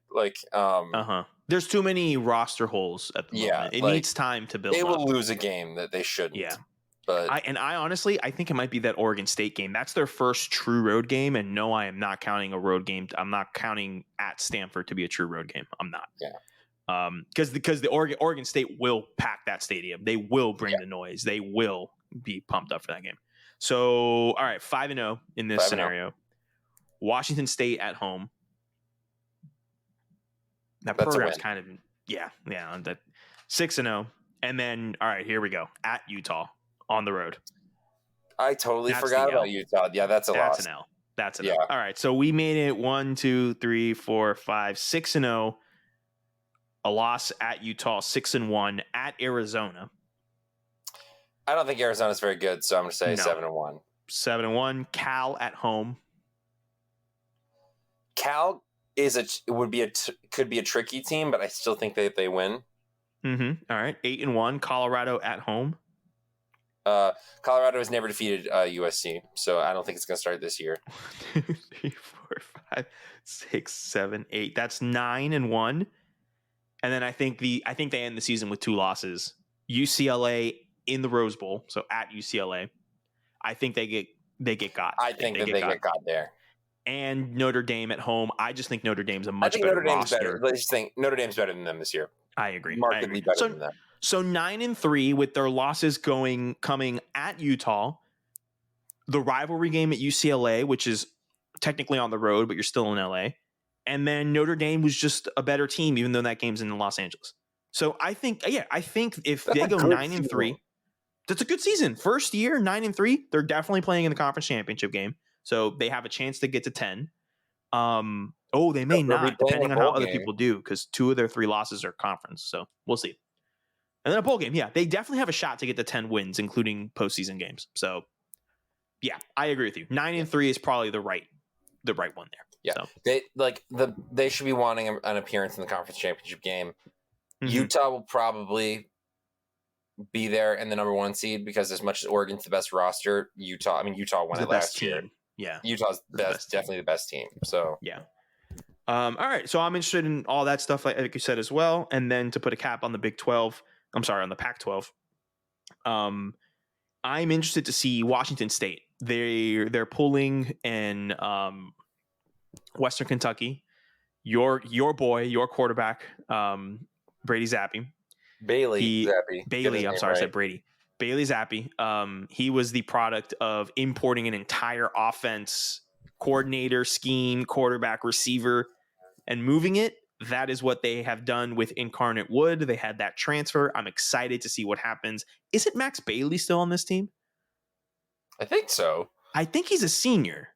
There's too many roster holes at the moment. It needs time to build. They will lose a game that they shouldn't. Yeah. But I honestly think it might be that Oregon State game. That's their first true road game, and no, I am not counting a road game. I'm not counting at Stanford to be a true road game. I'm not. Yeah. Because the Oregon State will pack that stadium. They will bring the noise. They will be pumped up for that game. So all right, 5-0 in this scenario. Washington State at home. That program's kind of that 6-0, and then all right, here we go at Utah. On the road. I totally forgot about Utah. Yeah, that's a loss. That's an L. That's an L. All right. So we made it 1, 2, 3, 4, 5, 6-0. A loss at Utah, 6-1 at Arizona. I don't think Arizona's very good, so I'm going to say 7-1. 7-1. Cal at home. Cal could be a tricky team, but I still think that they win. Mm-hmm. All right. 8-1. Colorado at home. Colorado has never defeated USC, so I don't think it's going to start this year. 1, 2, 3, 4, 5, 6, 7, 8. That's 9-1. And then I think they end the season with 2 losses. UCLA in the Rose Bowl, so at UCLA. I think they get got. I think they get got there. And Notre Dame at home. I just think Notre Dame's a much better roster. Better. I just think Notre Dame's better than them this year. I agree. Markedly better than them. So 9-3 with their losses coming at Utah, the rivalry game at UCLA, which is technically on the road, but you're still in LA, And then Notre Dame was just a better team, even though that game's in Los Angeles. So I think if they go 9-3, that's a good season. First year, 9-3, they're definitely playing in the conference championship game. So they have a chance to get to 10. They may not, depending on how other people do, because 2 of their 3 losses are conference. So we'll see. And then a bowl game. Yeah, they definitely have a shot to get to 10 wins, including postseason games. So yeah, I agree with you. 9-3 is probably the right one there. Yeah, so. They should be wanting an appearance in the conference championship game. Mm-hmm. Utah will probably be there in the number 1 seed because as much as Oregon's the best roster, Utah won it last year. Yeah, Utah's definitely the best team. So yeah. All right, so I'm interested in all that stuff, like you said as well, and then to put a cap on the on the Pac-12. I'm interested to see Washington State. They're pulling in Western Kentucky. Your boy, your quarterback, Brady Zappi. Bailey. I'm sorry, I said Brady. Bailey Zappi. He was the product of importing an entire offense, coordinator, scheme, quarterback, receiver, and moving it. That is what they have done with Incarnate Wood. They had that transfer. I'm excited to see what happens. Isn't Max Bailey still on this team? I think so. I think he's a senior.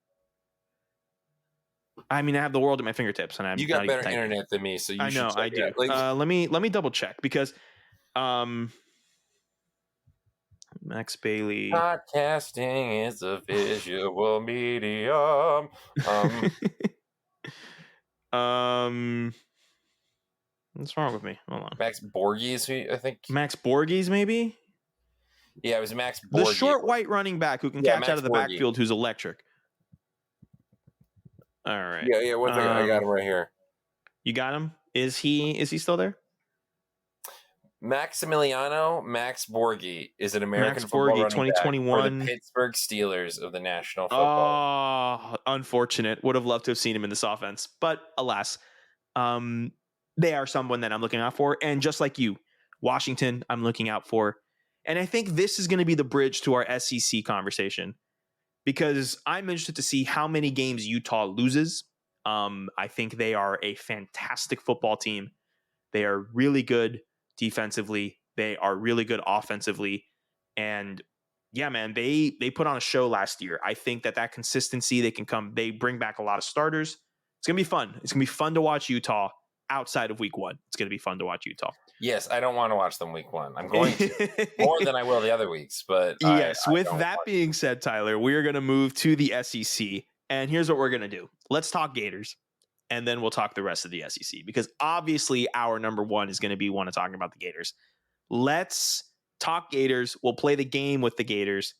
I mean, I have the world at my fingertips, and you got better internet than me, so you should. I do. Let me double check because Max Bailey. Podcasting is a visual medium. What's wrong with me? Hold on. Max Borges, I think. Max Borges, maybe? Yeah, it was Max Borges. The short white running back who can catch Max out of the backfield who's electric. All right. Yeah, one second. I got him right here. You got him? Is he still there? Maximiliano Max Borghi is an American football running 2021 back for the Pittsburgh Steelers of the National Football. Oh, unfortunate. Would have loved to have seen him in this offense, but alas, they are someone that I'm looking out for. And just like you, Washington, I'm looking out for. And I think this is going to be the bridge to our SEC conversation because I'm interested to see how many games Utah loses. I think they are a fantastic football team. They are really good defensively. They are really good offensively. And yeah, man, they put on a show last year. I think that consistency, they bring back a lot of starters. It's going to be fun. It's going to be fun to watch Utah outside of week 1. It's going to be fun to watch Utah. Yes, I don't want to watch them week 1. I'm going to more than I will the other weeks. But yes, with that being said, Tyler, we are going to move to the SEC. And here's what we're going to do. Let's talk Gators. And then we'll talk the rest of the SEC because obviously our number 1 is going to be one of talking about the Gators. Let's talk Gators. We'll play the game with the Gators,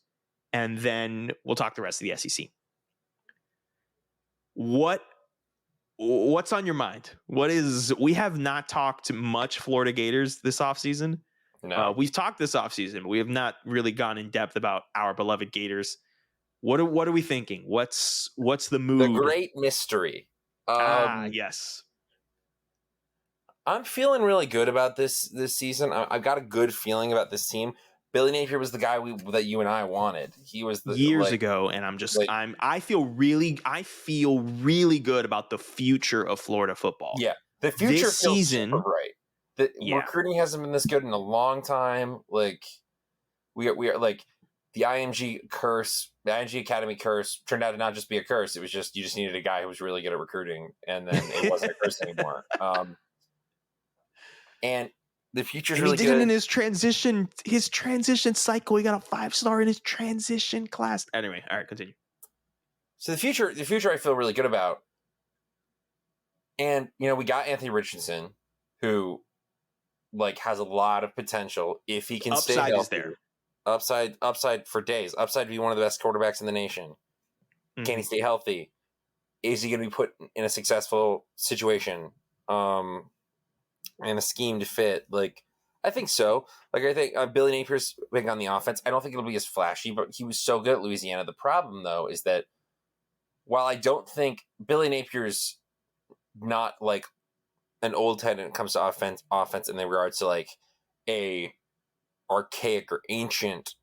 and then we'll talk the rest of the SEC. What's on your mind? We have not talked much Florida Gators this offseason. No. We've talked this offseason. We have not really gone in depth about our beloved Gators. What are we thinking? What's the mood? The great mystery. Yes. I'm feeling really good about this season. I've got a good feeling about this team. Billy Napier was the guy that you and I wanted. He was years ago, and I feel really good about the future of Florida football. Yeah, the future this season, right? Recruiting hasn't been this good in a long time. Like we are like the IMG curse. The IMG Academy curse turned out to not just be a curse. It was just you just needed a guy who was really good at recruiting, and then it wasn't a curse anymore. And the future's really good. He did it in his transition cycle. He got a 5-star in his transition class. Anyway, all right, continue. So the future I feel really good about. And we got Anthony Richardson, who has a lot of potential if he can stay healthy. Upside is there. Upside for days. Upside to be one of the best quarterbacks in the nation. Mm-hmm. Can he stay healthy? Is he going to be put in a successful situation and a scheme to fit? I think so. I think Billy Napier's big on the offense. I don't think it'll be as flashy, but he was so good at Louisiana. The problem, though, is that while I don't think Billy Napier's not an old head when it comes to offense in regards to a archaic or ancient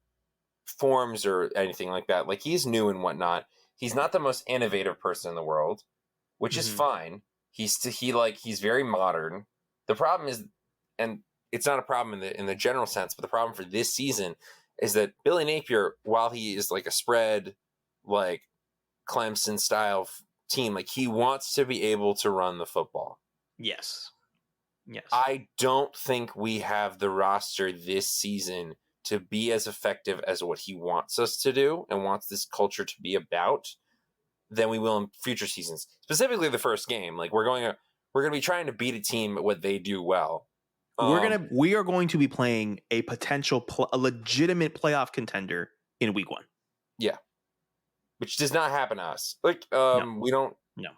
forms or anything like that. He's new and whatnot. He's not the most innovative person in the world, which is fine. He's very modern. The problem is, and it's not a problem in the general sense, but the problem for this season is that Billy Napier, while he is like a spread, like Clemson style team, like he wants to be able to run the football. Yes. I don't think we have the roster this season to be as effective as what he wants us to do and wants this culture to be about than we will in future seasons. Specifically the first game. Like we're going to be trying to beat a team at what they do well. We are going to be playing a a legitimate playoff contender in week 1. Yeah. Which does not happen to us. Like No. we don't. No.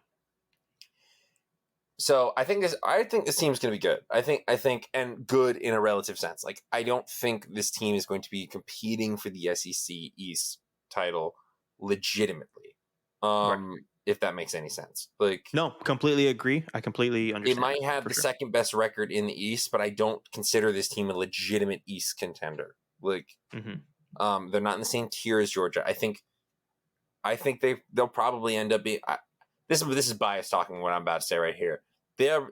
So I think this team's going to be good. I think, and good in a relative sense. Like I don't think this team is going to be competing for the SEC East title legitimately. Right. If that makes any sense. Like no, completely agree. I completely understand. It might have the second best record in the East, but I don't consider this team a legitimate East contender. Like they're not in the same tier as Georgia. I think they'll probably end up being. This is bias talking what I'm about to say right here.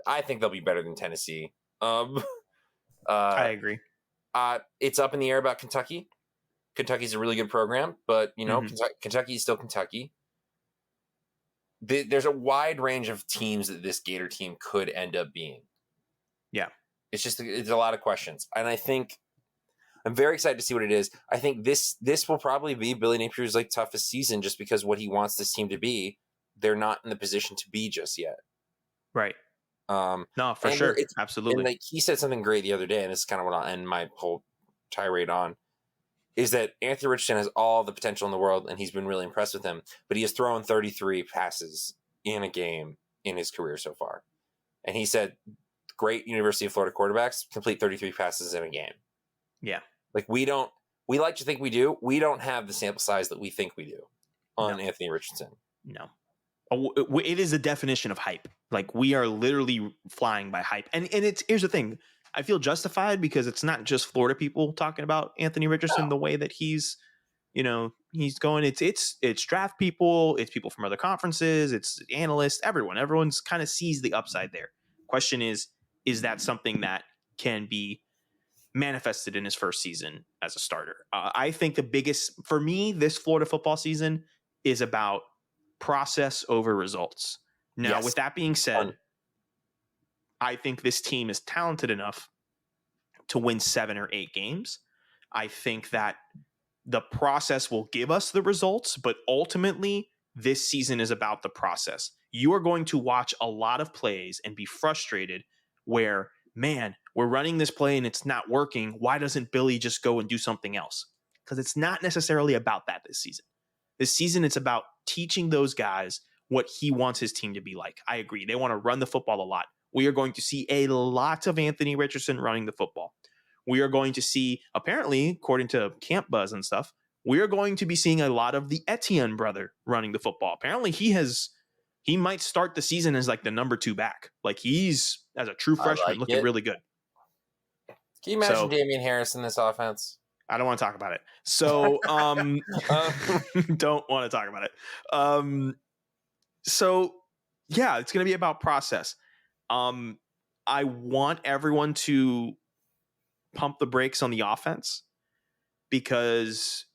I think they'll be better than Tennessee. I agree. It's up in the air about Kentucky. Kentucky's a really good program, but Kentucky is still Kentucky. There's a wide range of teams that this Gator team could end up being. Yeah, it's a lot of questions, and I think I'm very excited to see what it is. I think this will probably be Billy Napier's like toughest season, just because what he wants this team to be, they're not in the position to be just yet. Right. No, for sure. Absolutely. And like he said something great the other day, and this is kind of what I'll end my whole tirade on, is that Anthony Richardson has all the potential in the world, and he's been really impressed with him, but he has thrown 33 passes in a game in his career so far. And he said, great University of Florida quarterbacks complete 33 passes in a game. Yeah. Like we like to think we do. We don't have the sample size that we think we do on Anthony Richardson. No. It is a definition of hype. Like we are literally flying by hype. And here's the thing. I feel justified because it's not just Florida people talking about Anthony Richardson the way that he's going. It's draft people, it's people from other conferences, it's analysts, everyone's kind of sees the upside there. Question is that something that can be manifested in his first season as a starter? I think the biggest for me this Florida football season is about process over results. Now, with that being said, I think this team is talented enough to win 7 or 8 games. I think that the process will give us the results, but ultimately this season is about the process. You are going to watch a lot of plays and be frustrated where, man, we're running this play and it's not working. Why doesn't Billy just go and do something else? Because it's not necessarily about that this season. This season, it's about teaching those guys what he wants his team to be like. I agree. They want to run the football a lot. We are going to see a lot of Anthony Richardson running the football. We are going to see, apparently, according to Camp Buzz and stuff, we are going to be seeing a lot of the Etienne brother running the football. Apparently, he might start the season as like the number 2 back. Like he's, as a true freshman, looking really good. Can you imagine Damian Harris in this offense? I don't want to talk about it. So, don't want to talk about it. So yeah, it's going to be about process. I want everyone to pump the brakes on the offense because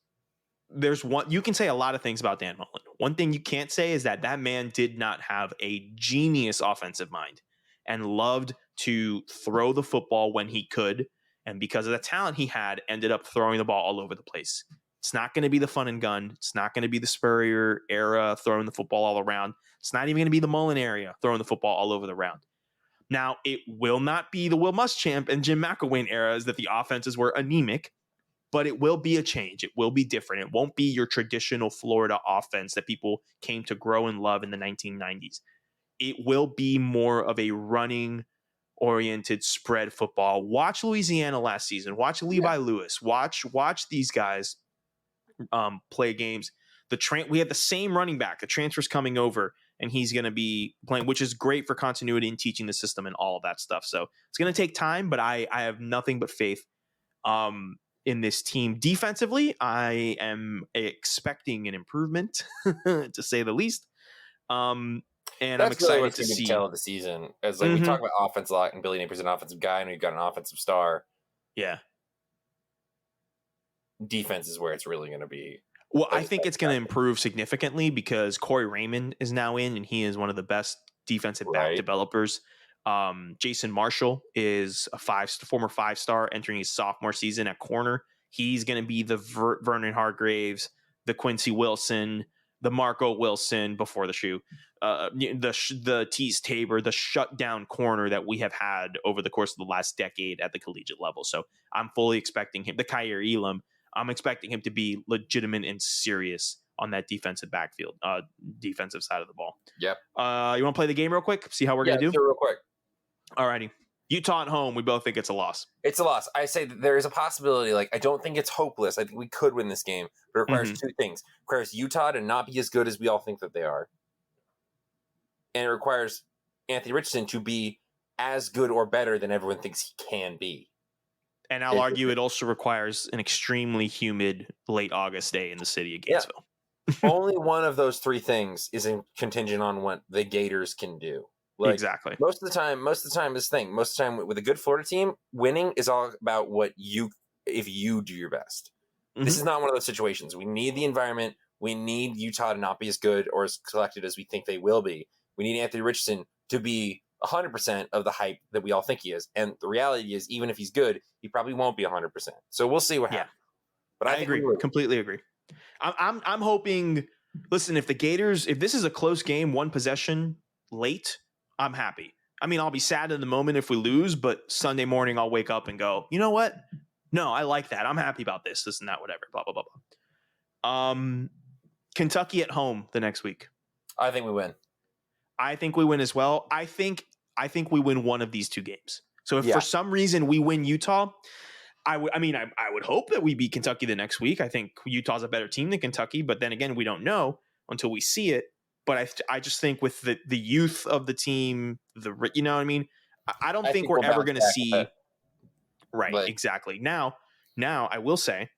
you can say a lot of things about Dan Mullen. One thing you can't say is that man did not have a genius offensive mind and loved to throw the football when he could. And because of the talent he had, ended up throwing the ball all over the place. It's not going to be the fun and gun. It's not going to be the Spurrier era throwing the football all around. It's not even going to be the Mullen area throwing the football all over the round. Now, it will not be the Will Muschamp and Jim McElwain eras that the offenses were anemic, but it will be a change. It will be different. It won't be your traditional Florida offense that people came to grow and love in the 1990s. It will be more of a running oriented spread football. Watch Louisiana last season. Watch Levi Lewis. Watch these guys play games. We have the same running back. The transfer's coming over, and he's going to be playing, which is great for continuity and teaching the system and all of that stuff. So it's going to take time, but I have nothing but faith in this team. Defensively, I am expecting an improvement, to say the least. And I'm excited to see. Tell of the season. As like we talk about offense a lot, and Billy Napier's an offensive guy, and we've got an offensive star. Yeah. Defense is where it's really going to be. Well, I think it's going to improve significantly because Corey Raymond is now in, and he is one of the best defensive back developers. Jason Marshall is a former 5-star entering his sophomore season at corner. He's going to be the Vernon Hargraves, the Quincy Wilson, the Marco Wilson before the shoe, the Tease Tabor, the shutdown corner that we have had over the course of the last decade at the collegiate level. So I'm fully expecting him, the Kyer Elam, I'm expecting him to be legitimate and serious on that defensive backfield, defensive side of the ball. Yep. You want to play the game real quick? See how we're going to do? Real quick. All righty. Utah at home, we both think it's a loss. It's a loss. I say that there is a possibility. Like, I don't think it's hopeless. I think we could win this game, but it requires two things. It requires Utah to not be as good as we all think that they are. And it requires Anthony Richardson to be as good or better than everyone thinks he can be. And I'll argue it also requires an extremely humid late August day in the city of Gainesville. Yeah. Only one of those three things is contingent on what the Gators can do. Like, exactly. Most of the time, most of the time with a good Florida team, winning is all about if you do your best. This is not one of those situations. We need the environment. We need Utah to not be as good or as collected as we think they will be. We need Anthony Richardson to be 100% of the hype that we all think he is. And the reality is, even if he's good, he probably won't be 100%. So we'll see what happens. But I agree. Completely agree. I'm hoping, listen, if this is a close game, one possession late, I'm happy. I mean, I'll be sad in the moment if we lose, but Sunday morning I'll wake up and go, you know what? No, I like that. I'm happy about this and that, whatever, blah, blah, blah, blah. Kentucky at home the next week. I think we win. I think we win as well. I think we win one of these two games. So if for some reason we win Utah, I would hope that we beat Kentucky the next week. I think Utah's a better team than Kentucky, but then again, we don't know until we see it. But I just think with the youth of the team, you know what I mean? I don't think we're ever going to see. Right, exactly. Now I will say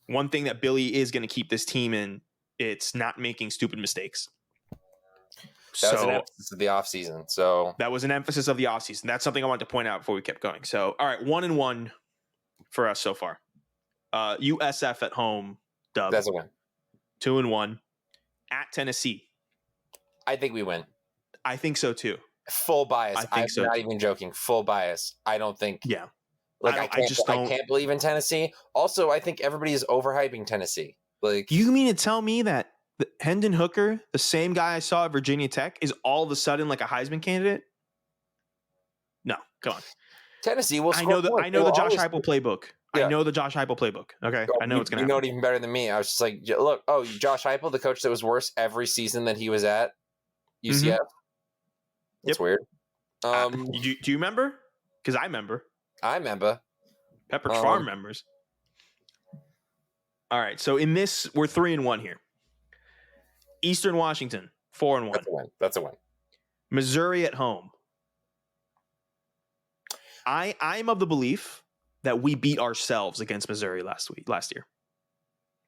one thing that Billy is going to keep this team in, it's not making stupid mistakes. That was an emphasis of the offseason. So that was an emphasis of the offseason. That's something I wanted to point out before we kept going. So, all right, 1-1 for us so far. USF at home, dub. That's a win. 2-1 at Tennessee. I think we win. I think so too. Full bias. I'm so not even joking. Full bias. I don't think. Yeah. Like I can't believe in Tennessee. Also, I think everybody is overhyping Tennessee. Like, you mean to tell me that Hendon Hooker, the same guy I saw at Virginia Tech, is all of a sudden like a Heisman candidate? No, come on. Tennessee will. I know the Josh Heupel playbook. Yeah. I know the Josh Heupel playbook. Okay, I know it's going to happen. You know it even better than me. I was just like, look, Josh Heupel, the coach that was worse every season that he was at UCF. That's weird. Do you remember? Because I remember. Pepperidge Farm members. All right, so in this, we're 3-1 here. Eastern Washington, 4-1. That's a win. Missouri at home. I'm of the belief that we beat ourselves against Missouri last year.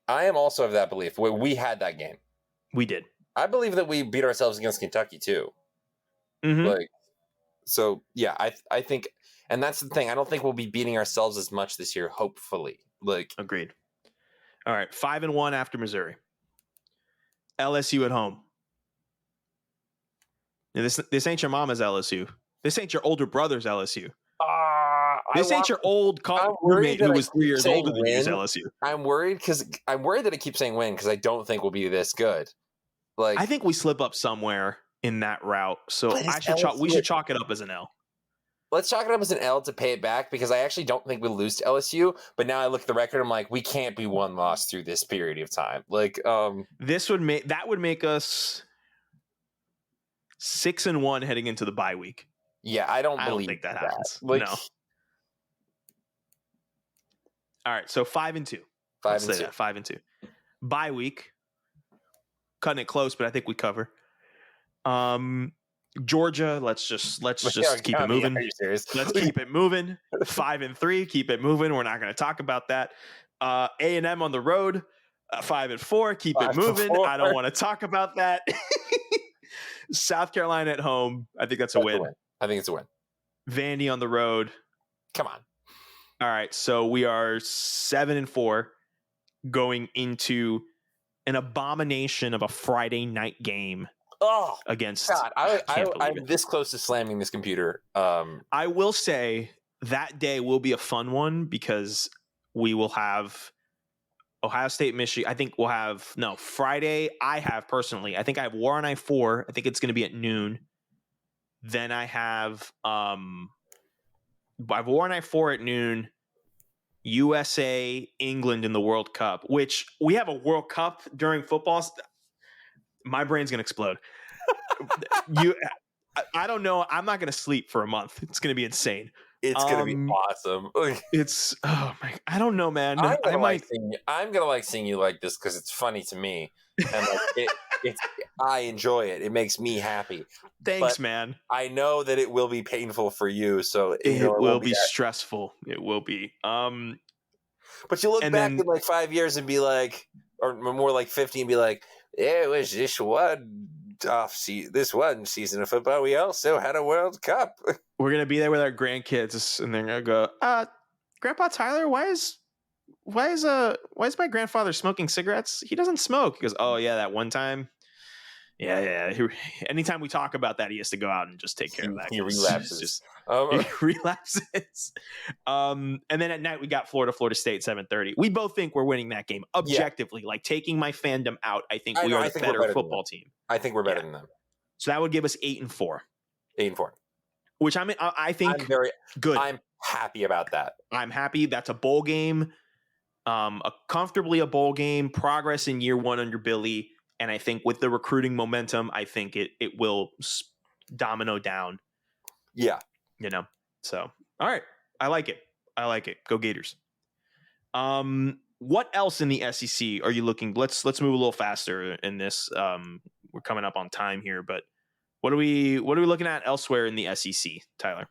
I am also of that belief. We had that game. We did. I believe that we beat ourselves against Kentucky too. So yeah, I think, and that's the thing. I don't think we'll be beating ourselves as much this year. Hopefully, agreed. All right, 5-1 after Missouri. LSU at home. Now, this ain't your mama's LSU. This ain't your older brother's LSU. This ain't your old roommate who was 3 years older than you, LSU. I'm worried that it keeps saying win because I don't think we'll be this good. I think we slip up somewhere in that route. So we should chalk it up as an L. Let's chalk it up as an L to pay it back because I actually don't think we'll lose to LSU. But now I look at the record, I'm like, we can't be one loss through this period of time. That would make us 6-1 heading into the bye week. Yeah, I don't think that happens. No. All right, so 5-2. 5-2. Bye week. Cutting it close, but I think we cover. Georgia, let's just keep it moving. Let's keep it moving. 5-3, keep it moving. We're not going to talk about that. A&M on the road, 5-4, keep it moving. I don't want to talk about that. South Carolina at home. I think that's a win. I think it's a win. Vandy on the road. Come on. All right, so we are 7-4 going into an abomination of a Friday night game. Oh, against God! I'm this close to slamming this computer. I will say that day will be a fun one because we will have Ohio State, Michigan. I think we'll have Friday. I have War on I-4. I think it's going to be at noon. Then I have War on I-4 at noon. USA, England in the World Cup, which we have a World Cup during football. My brain's going to explode. I don't know. I'm not going to sleep for a month. It's going to be insane. It's going to be awesome. I don't know, man. I'm going to like seeing you like this because it's funny to me. And I enjoy it. It makes me happy. Thanks, man. I know that it will be painful for you. So it will be stressful. It will be. But you look back in like 5 years and be like, or more like 50 and be like, yeah, it was this one season of football. We also had a World Cup. We're gonna be there with our grandkids, and they're gonna go, Grandpa Tyler, why is my grandfather smoking cigarettes? He doesn't smoke. He goes, oh yeah, that one time. Yeah. Anytime we talk about that, he has to go out and just take care of that. He relapses. He relapses. And then at night we got Florida State 7:30. We both think we're winning that game objectively. Yeah. Like taking my fandom out, I think we are the better football team. I think we're better than them. So that would give us 8-4. 8-4. Which I think good. I'm happy about that. I'm happy. That's a bowl game. Comfortably a bowl game. Progress in year one under Billy. And I think with the recruiting momentum, I think it will domino down. Yeah. So, all right. I like it. Go Gators. What else in the SEC are you looking? Let's move a little faster in this. We're coming up on time here, but what are we looking at elsewhere in the SEC, Tyler?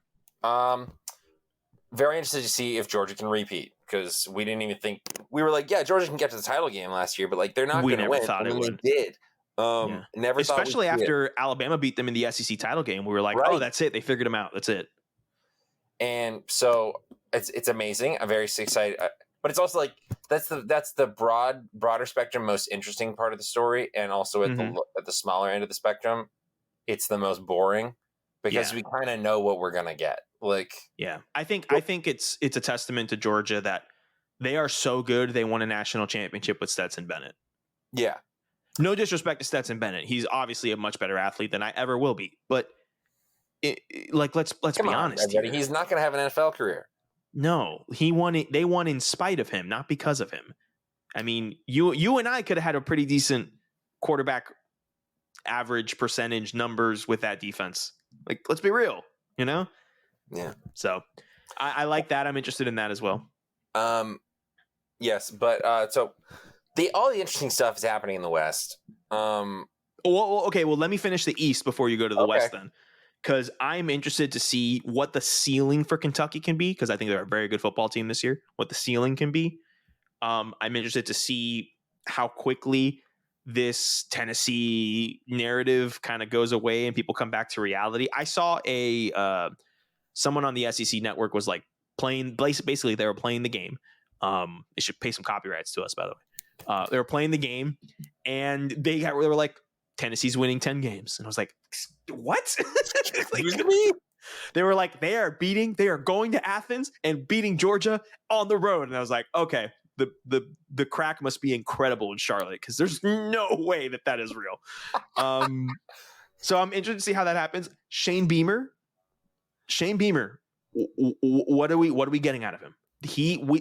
Very interested to see if Georgia can repeat, because we didn't even think we were like, yeah, Georgia can get to the title game last year, but like they're not going to win. Thought it would. They did. Never, especially after Alabama beat them in the SEC title game. We were like, oh, that's it. They figured them out. That's it. And so it's amazing. I'm very excited, but it's also like that's the broader spectrum, most interesting part of the story, and also at the smaller end of the spectrum, it's the most boring because we kind of know what we're gonna get. Like, I think it's a testament to Georgia that they are so good. They won a national championship with Stetson Bennett. Yeah. No disrespect to Stetson Bennett. He's obviously a much better athlete than I ever will be. But let's be honest here. He's not going to have an NFL career. No, he won it. They won in spite of him, not because of him. I mean, you and I could have had a pretty decent quarterback average percentage numbers with that defense. Like, let's be real, Yeah. So I like that. I'm interested in that as well. Yes, but so all the interesting stuff is happening in the West. Okay. Well, let me finish the East before you go to the West then, because I'm interested to see what the ceiling for Kentucky can be, because I think they're a very good football team this year. What the ceiling can be. I'm interested to see how quickly this Tennessee narrative kind of goes away and people come back to reality. I saw someone on the SEC network was like basically they were playing the game. They should pay some copyrights to us, by the way. They were playing the game and they were like, Tennessee's winning 10 games. And I was like, what? They were like, they are going to Athens and beating Georgia on the road. And I was like, okay, the crack must be incredible in Charlotte, because there's no way that is real. So I'm interested to see how that happens. Shane Beamer, what are we getting out of him?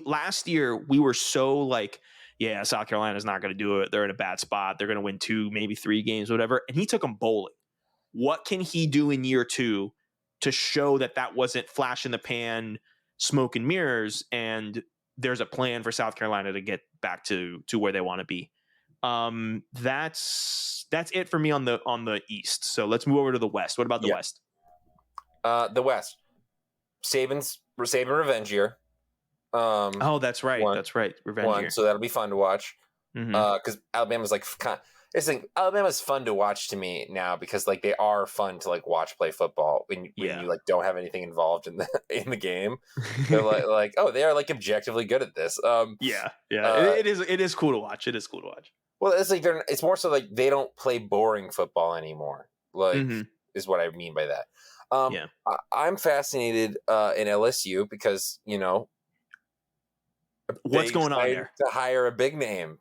Last year we were so like, yeah, South Carolina's not going to do it. They're in a bad spot. They're going to win 2, maybe 3 games, whatever. And he took them bowling. What can he do in year 2 to show that wasn't flash in the pan, smoke and mirrors, and there's a plan for South Carolina to get back to where they want to be? That's it for me on the East. So let's move over to the West. What about the West? The West, Saban revenge year. That's right. That's right. Revenge year. So that'll be fun to watch. Because Alabama's like, It's like Alabama's fun to watch to me now because like they are fun to like watch play football when you like don't have anything involved in the game. They're like oh, they are like objectively good at this. It is cool to watch. It is cool to watch. Well, it's like it's more so like they don't play boring football anymore. Like is what I mean by that. I'm fascinated in LSU because what's going on there to hire a big name.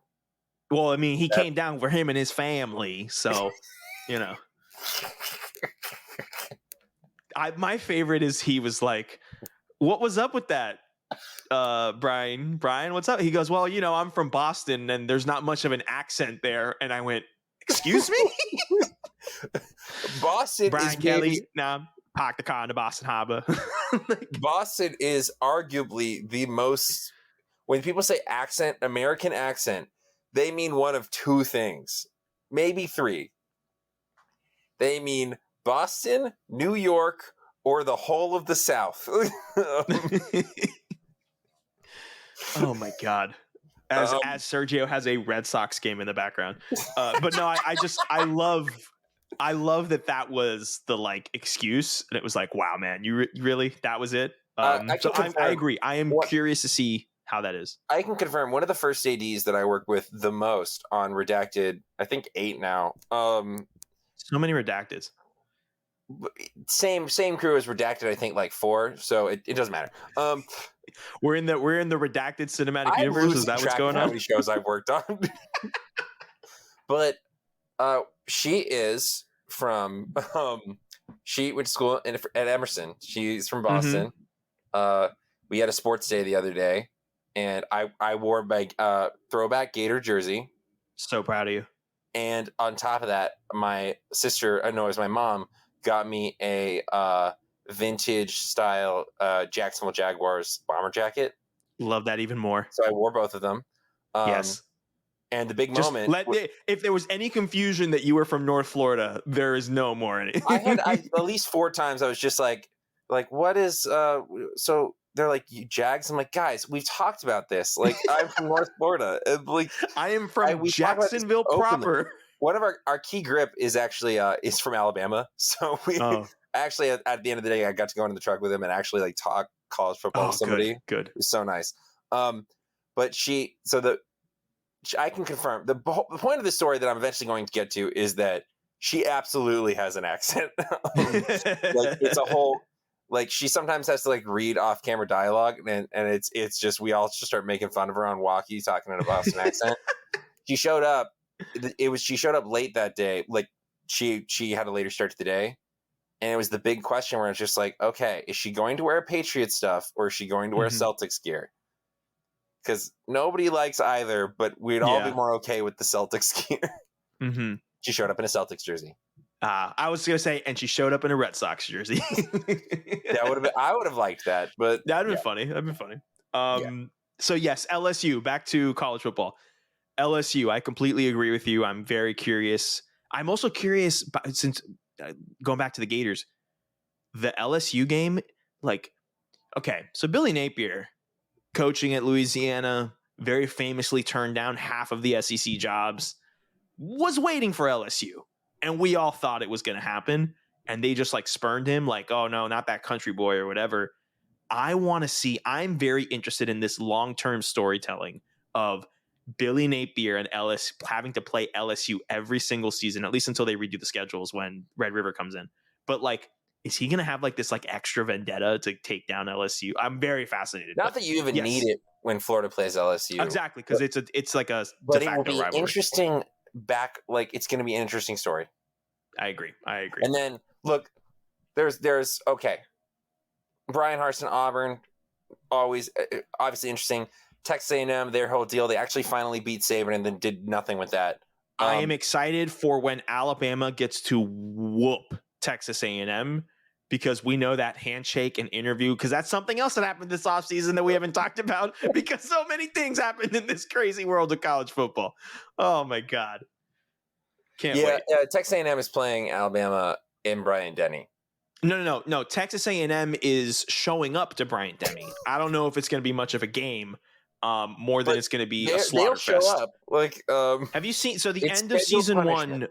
Well, I mean, he came down for him and his family, so my favorite is he was like, "What was up with that, Brian? What's up?" He goes, "Well, I'm from Boston, and there's not much of an accent there." And I went, "Excuse me, Boston Brian is Kelly? Nah, park the car in the Boston Harbor." Boston is arguably the most. When people say accent, American accent, they mean one of two things, maybe three. They mean Boston, New York, or the whole of the South. Oh my God. As Sergio has a Red Sox game in the background. But no, I love that was the like excuse. And it was like, wow, man, you really, that was it. I agree. I am curious to see how that is. I can confirm one of the first ADs that I worked with the most on Redacted, I think 8 now. So many Redacteds. Same crew as Redacted, I think like 4, so it doesn't matter. We're in the Redacted cinematic universe. Is that what's going on? How many shows I've worked on? But she is from she went to school at Emerson. She's from Boston. We had a sports day the other day, and I wore my throwback Gator jersey. So proud of you. And on top of that, my sister, it was my mom, got me a vintage style Jacksonville Jaguars bomber jacket. Love that even more. So I wore both of them. Yes. And the big moment. If there was any confusion that you were from North Florida, there is no more. I at least 4 times I was just like, what is so they're like, you Jags? I'm like, guys, we've talked about this. Like, I'm from North Florida. And like, I am from Jacksonville proper. One of our key grip is actually is from Alabama. So we actually at the end of the day, I got to go into the truck with him and actually like talk college football with somebody. Good. It was so nice. But I can confirm the point of the story that I'm eventually going to get to is that she absolutely has an accent. Like it's a whole. Like she sometimes has to like read off camera dialogue and it's just we all just start making fun of her on walkie talking in a Boston accent. She showed up late that day. Like she had a later start to the day, and it was the big question where it's just like, okay, is she going to wear Patriot stuff or is she going to wear Celtics gear? Because nobody likes either, but we'd all be more okay with the Celtics gear. She showed up in a Celtics jersey. I was gonna say, and she showed up in a Red Sox jersey. I would have liked that, but that'd been funny. That'd been funny. So yes, LSU. Back to college football. LSU. I completely agree with you. I'm very curious. I'm also curious since going back to the Gators, the LSU game. Like, okay, so Billy Napier, coaching at Louisiana, very famously turned down half of the SEC jobs, was waiting for LSU. And we all thought it was going to happen. And they just like spurned him like, oh, no, not that country boy or whatever. I'm very interested in this long-term storytelling of Billy Napier and Ellis having to play LSU every single season, at least until they redo the schedules when Red River comes in. But like, is he going to have like this like extra vendetta to take down LSU? I'm very fascinated. Not that you even need it when Florida plays LSU. Exactly. Because it's like a but de facto it will be rivalry. Interesting it's going to be an interesting story. I agree. And then look, there's okay. Brian Harsin, Auburn, always obviously interesting. Texas A&M, their whole deal. They actually finally beat Saban and then did nothing with that. I am excited for when Alabama gets to whoop Texas A&M because we know that handshake and interview, because that's something else that happened this offseason that we haven't talked about because so many things happened in this crazy world of college football. Oh my God. Can't wait. Texas A&M is playing Alabama in Bryant-Denny. No. Texas A&M is showing up to Bryant-Denny. I don't know if it's going to be much of a game. more than it's going to be a slaughter they'll fest. show up. Like, have you seen? So the it's end of scheduled season punishment. one,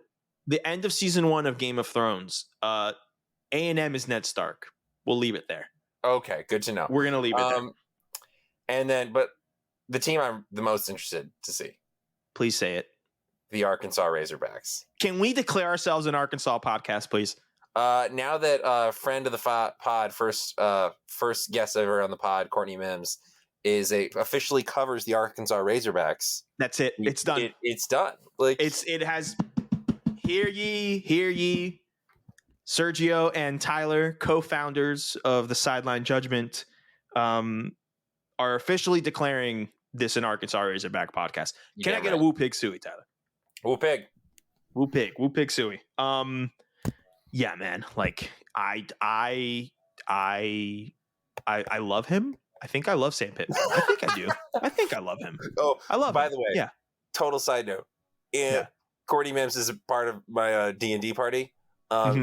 the end of season one of Game of Thrones. A&M is Ned Stark. We'll leave it there. Okay, good to know. We're gonna leave it there. And then, but the team I'm the most interested to see, Please say it. the Arkansas Razorbacks. Can we declare ourselves an Arkansas podcast, please? Now that friend of the pod, first guest ever on the pod, Courtney Mims, officially covers the Arkansas Razorbacks. That's it. It's done. It's done. Like it has. Hear ye. Sergio and Tyler, co-founders of the Sideline Judgement, are officially declaring this an Arkansas Razorback podcast. Can I get a woo pig suey, Tyler? Woo pig. Woo pig suey. Yeah, man. Like I love him. I think I love Sam Pittman. I think I do. I think I love him. Oh, I love him. By the way, yeah. Total side note. Courtney Mims is a part of my D&D party.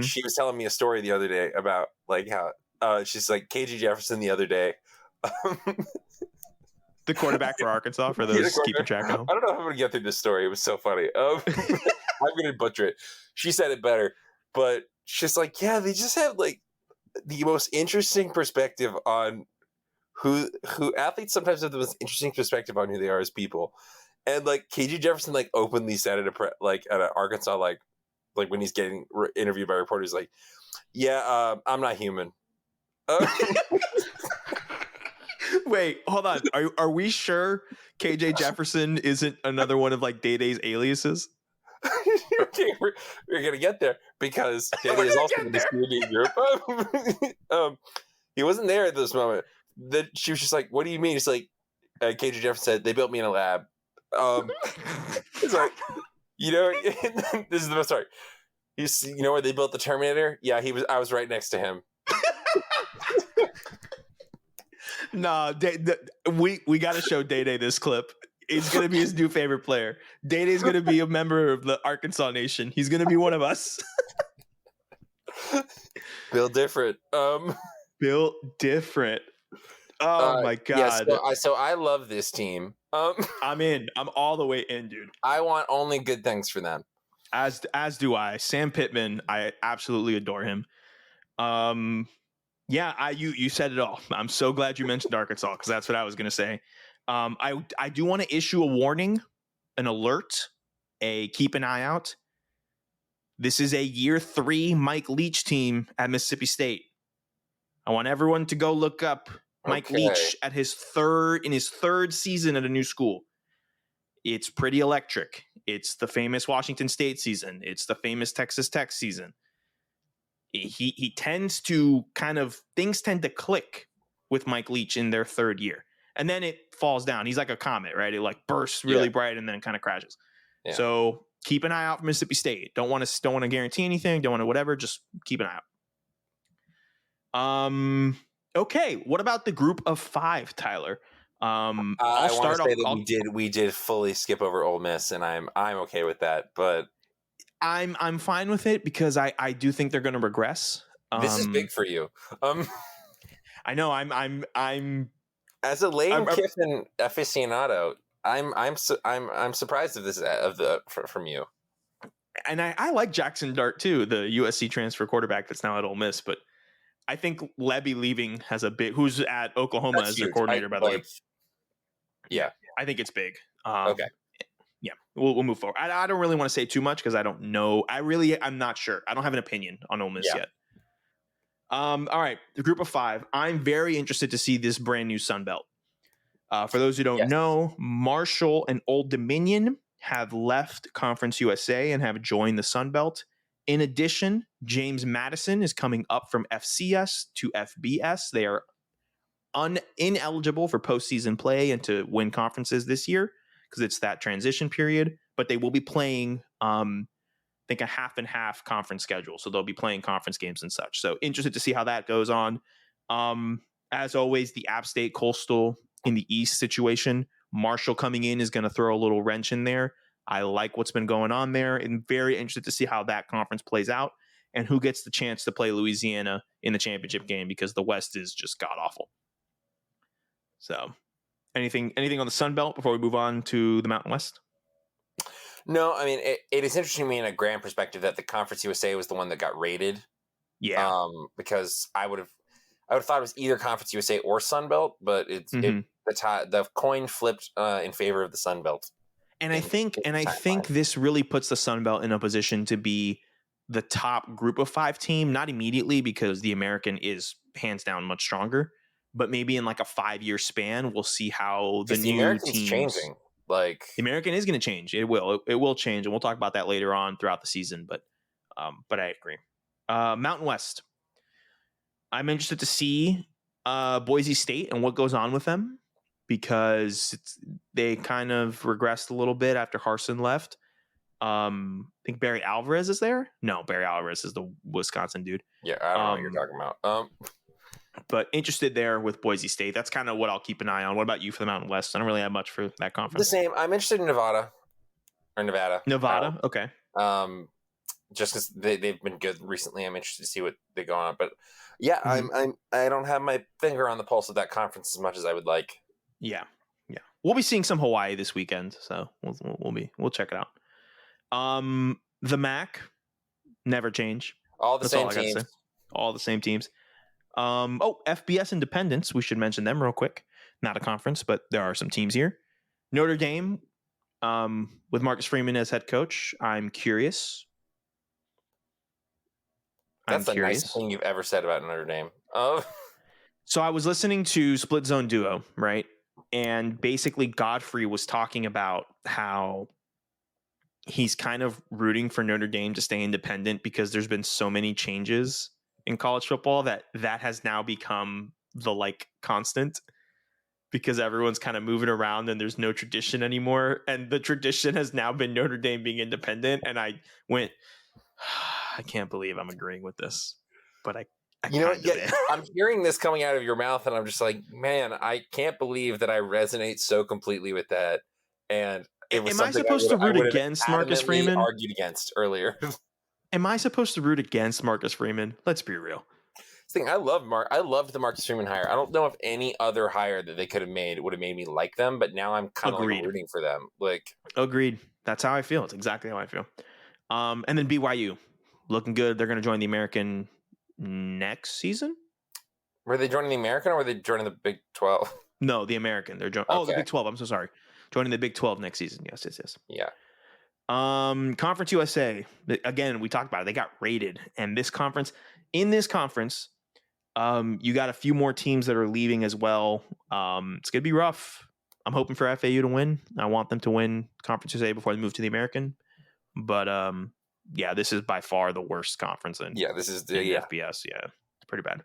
She was telling me a story the other day about like how she's like KJ Jefferson the other day. The quarterback for Arkansas, for those keeping track of him. I don't know how I'm going to get through this story. It was so funny. I'm going to butcher it. She said it better, but she's like, yeah, they just have like the most interesting perspective on who athletes sometimes have the most interesting perspective on who they are as people. And like KJ Jefferson like openly said at at Arkansas, like when he's getting interviewed by reporters, like, yeah, I'm not human. Wait, hold on. Are we sure KJ Jefferson isn't another one of like Day Day's aliases? Okay, we're gonna get there because Day Day is also in this community group. He wasn't there at this moment. She was just like, "What do you mean?" It's like KJ Jefferson said, "They built me in a lab." It's like, this is the best part. You know where they built the Terminator? Yeah, I was right next to him. No, we got to show Day Day this clip. It's going to be his new favorite player. Day Day's going to be a member of the Arkansas Nation. He's going to be one of us. Built different. Built different. Oh my God. Yeah, so I love this team. I'm in. I'm all the way in, dude. I want only good things for them. As do I. Sam Pittman, I absolutely adore him. Yeah, you said it all. I'm so glad you mentioned Arkansas because that's what I was going to say. I do want to issue a warning, an alert, keep an eye out. This is a year 3 Mike Leach team at Mississippi State. I want everyone to go look up Mike Leach at his third season at a new school. It's pretty electric. It's the famous Washington State season. It's the famous Texas Tech season. He tends to things tend to click with Mike Leach in their third year. And then it falls down. He's like a comet, right? It like bursts really bright and then it kind of crashes. Yeah. So keep an eye out for Mississippi State. Don't want to guarantee anything. Don't want to whatever. Just keep an eye out. Okay. What about the group of 5, Tyler? I'll start off. We did fully skip over Ole Miss, and I'm okay with that. But I'm fine with it because I do think they're going to regress. This is big for you. I know. I'm as a Lane Kiffin aficionado. I'm surprised of this from you. And I like Jackson Dart too, the USC transfer quarterback that's now at Ole Miss. But I think Lebby leaving has a big. Who's at Oklahoma as their coordinator, by the way. Yeah, I think it's big. Okay. Yeah, we'll move forward. I don't really want to say too much because I don't know. I'm not sure. I don't have an opinion on Ole Miss yet. All right, the group of 5. I'm very interested to see this brand new Sun Belt. For those who don't know, Marshall and Old Dominion have left Conference USA and have joined the Sun Belt. In addition, James Madison is coming up from FCS to FBS. They are ineligible for postseason play and to win conferences this year because it's that transition period, but they will be playing, I think, a half and half conference schedule. So they'll be playing conference games and such. So interested to see how that goes on. As always, the App State Coastal in the East situation, Marshall coming in is going to throw a little wrench in there. I like what's been going on there and very interested to see how that conference plays out and who gets the chance to play Louisiana in the championship game because the West is just god awful. So Anything on the Sun Belt before we move on to the Mountain West? No, I mean it is interesting to me in a grand perspective that the Conference USA was the one that got rated. Yeah. Because I would have thought it was either Conference USA or Sun Belt, but the coin flipped in favor of the Sun Belt. And I think this really puts the Sun Belt in a position to be the top group of 5 team, not immediately because the American is hands down much stronger, but maybe in like a 5-year span, we'll see how the new American's teams changing. Like the American is going to change. It will change, and we'll talk about that later on throughout the season. But I agree. Mountain West. I'm interested to see Boise State and what goes on with them because they kind of regressed a little bit after Harsin left. I think Barry Alvarez is there. No, Barry Alvarez is the Wisconsin dude. Yeah, I don't know what you're talking about. But interested there with Boise State. That's kind of what I'll keep an eye on. What about you for the Mountain West? I don't really have much for that conference. The same. I'm interested in Nevada. Nevada, okay. Just because they've been good recently, I'm interested to see what they go on. But yeah, I don't have my finger on the pulse of that conference as much as I would like. Yeah. We'll be seeing some Hawaii this weekend, so we'll check it out. The MAC never change. All the same teams. All the same teams. FBS Independence. We should mention them real quick. Not a conference, but there are some teams here. Notre Dame, with Marcus Freeman as head coach. I'm curious. That's the nicest thing you've ever said about Notre Dame. Oh. So I was listening to Split Zone Duo, right? And basically Godfrey was talking about how he's kind of rooting for Notre Dame to stay independent because there's been so many changes in college football that has now become the like constant because everyone's kind of moving around and there's no tradition anymore. And the tradition has now been Notre Dame being independent. And I went, I can't believe I'm agreeing with this, but I'm hearing this coming out of your mouth and I'm just like, man, I can't believe that I resonate so completely with that. And it was am I supposed to root against Marcus Freeman? Argued against earlier. Am I supposed to root against Marcus Freeman? Let's be real. I loved the Marcus Freeman hire. I don't know if any other hire that they could have made would have made me like them, but now I'm kind of like rooting for them. Like, agreed. That's how I feel. It's exactly how I feel. And then BYU looking good. They're going to join the American next season. Were they joining the American or were they joining the Big 12? No, the American. They're joining. Oh, the Big 12. I'm so sorry. Joining the Big 12 next season. Yes. Yeah. Conference USA. Again, we talked about it. They got rated, and in this conference, you got a few more teams that are leaving as well. It's gonna be rough. I'm hoping for FAU to win. I want them to win Conference USA before they move to the American. But this is by far the worst conference in. Yeah, this is the FBS. Yeah, it's pretty bad.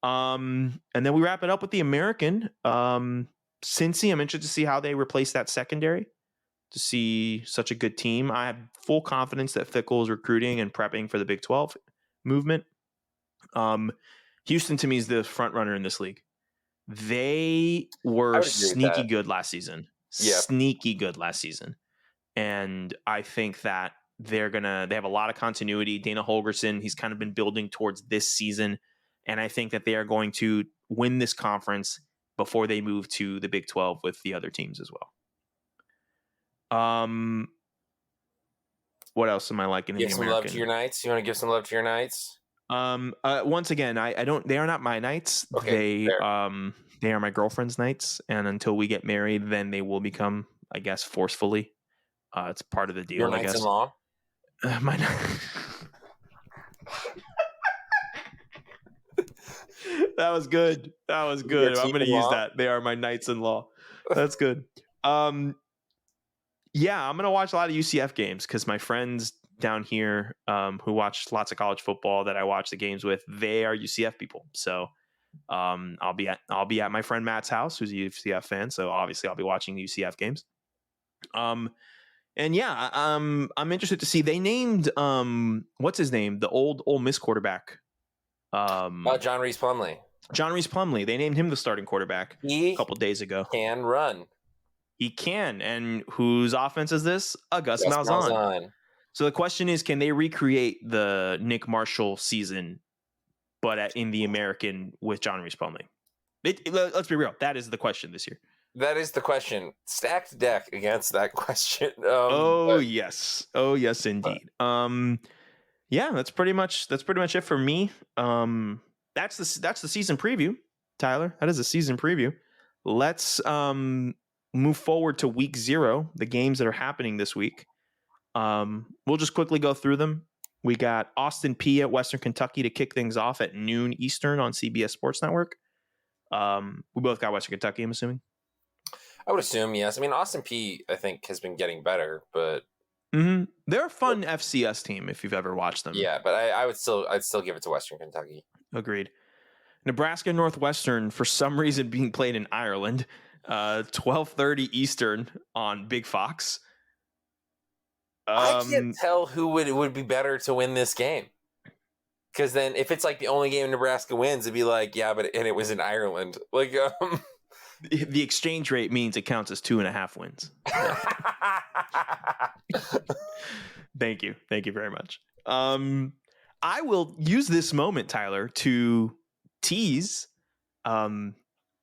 And then we wrap it up with the American. Cincy, I'm interested to see how they replace that secondary. To see such a good team. I have full confidence that Fickle is recruiting and prepping for the Big 12 movement. Houston, to me, is the front runner in this league. They were sneaky good last season. Yeah. Sneaky good last season. And I think that they have a lot of continuity. Dana Holgerson, he's kind of been building towards this season. And I think that they are going to win this conference before they move to the Big 12 with the other teams as well. What else am I liking in the American? Give some love to your Knights. You want to give some love to your Knights? Once again, I don't. They are not my Knights. Okay, they are my girlfriend's Knights, and until we get married, then they will become, I guess, forcefully. It's part of the deal. Your I guess. Knights-in-law. My. That was good. I'm going to use that. They are my Knights-in-law. That's good. Yeah, I'm going to watch a lot of UCF games because my friends down here who watch lots of college football that I watch the games with, they are UCF people. So I'll be at my friend Matt's house, who's a UCF fan. So obviously I'll be watching the UCF games. I'm interested to see. They named what's his name? The old Ole Miss quarterback. John Reese Plumlee. John Reese Plumlee. They named him the starting quarterback a couple days ago. Can run. He can. And whose offense is this? Gus Malzahn. So the question is, can they recreate the Nick Marshall season, but in the American with John Reese Plumlee? Let's be real. That is the question this year. That is the question. Stacked deck against that question. Yes. Oh yes, indeed. Yeah, that's pretty much it for me. That's the season preview, Tyler. That is a season preview. Let's move forward to week 0, the games that are happening this week. We'll just quickly go through them. We got Austin P at Western Kentucky to kick things off at noon Eastern on CBS Sports Network. We both got Western Kentucky, I'm assuming. I would assume, yes. I mean, Austin P, I think, has been getting better, but they're a fun FCS team if you've ever watched them. Yeah, but I'd still give it to Western Kentucky. Agreed. Nebraska Northwestern, for some reason, being played in Ireland, 12:30 Eastern on Big Fox. I can't tell who would be better to win this game. Because then, if it's like the only game Nebraska wins, it'd be like, yeah, and it was in Ireland. Like, the exchange rate means it counts as 2.5 wins. Thank you very much. I will use this moment, Tyler, to tease. I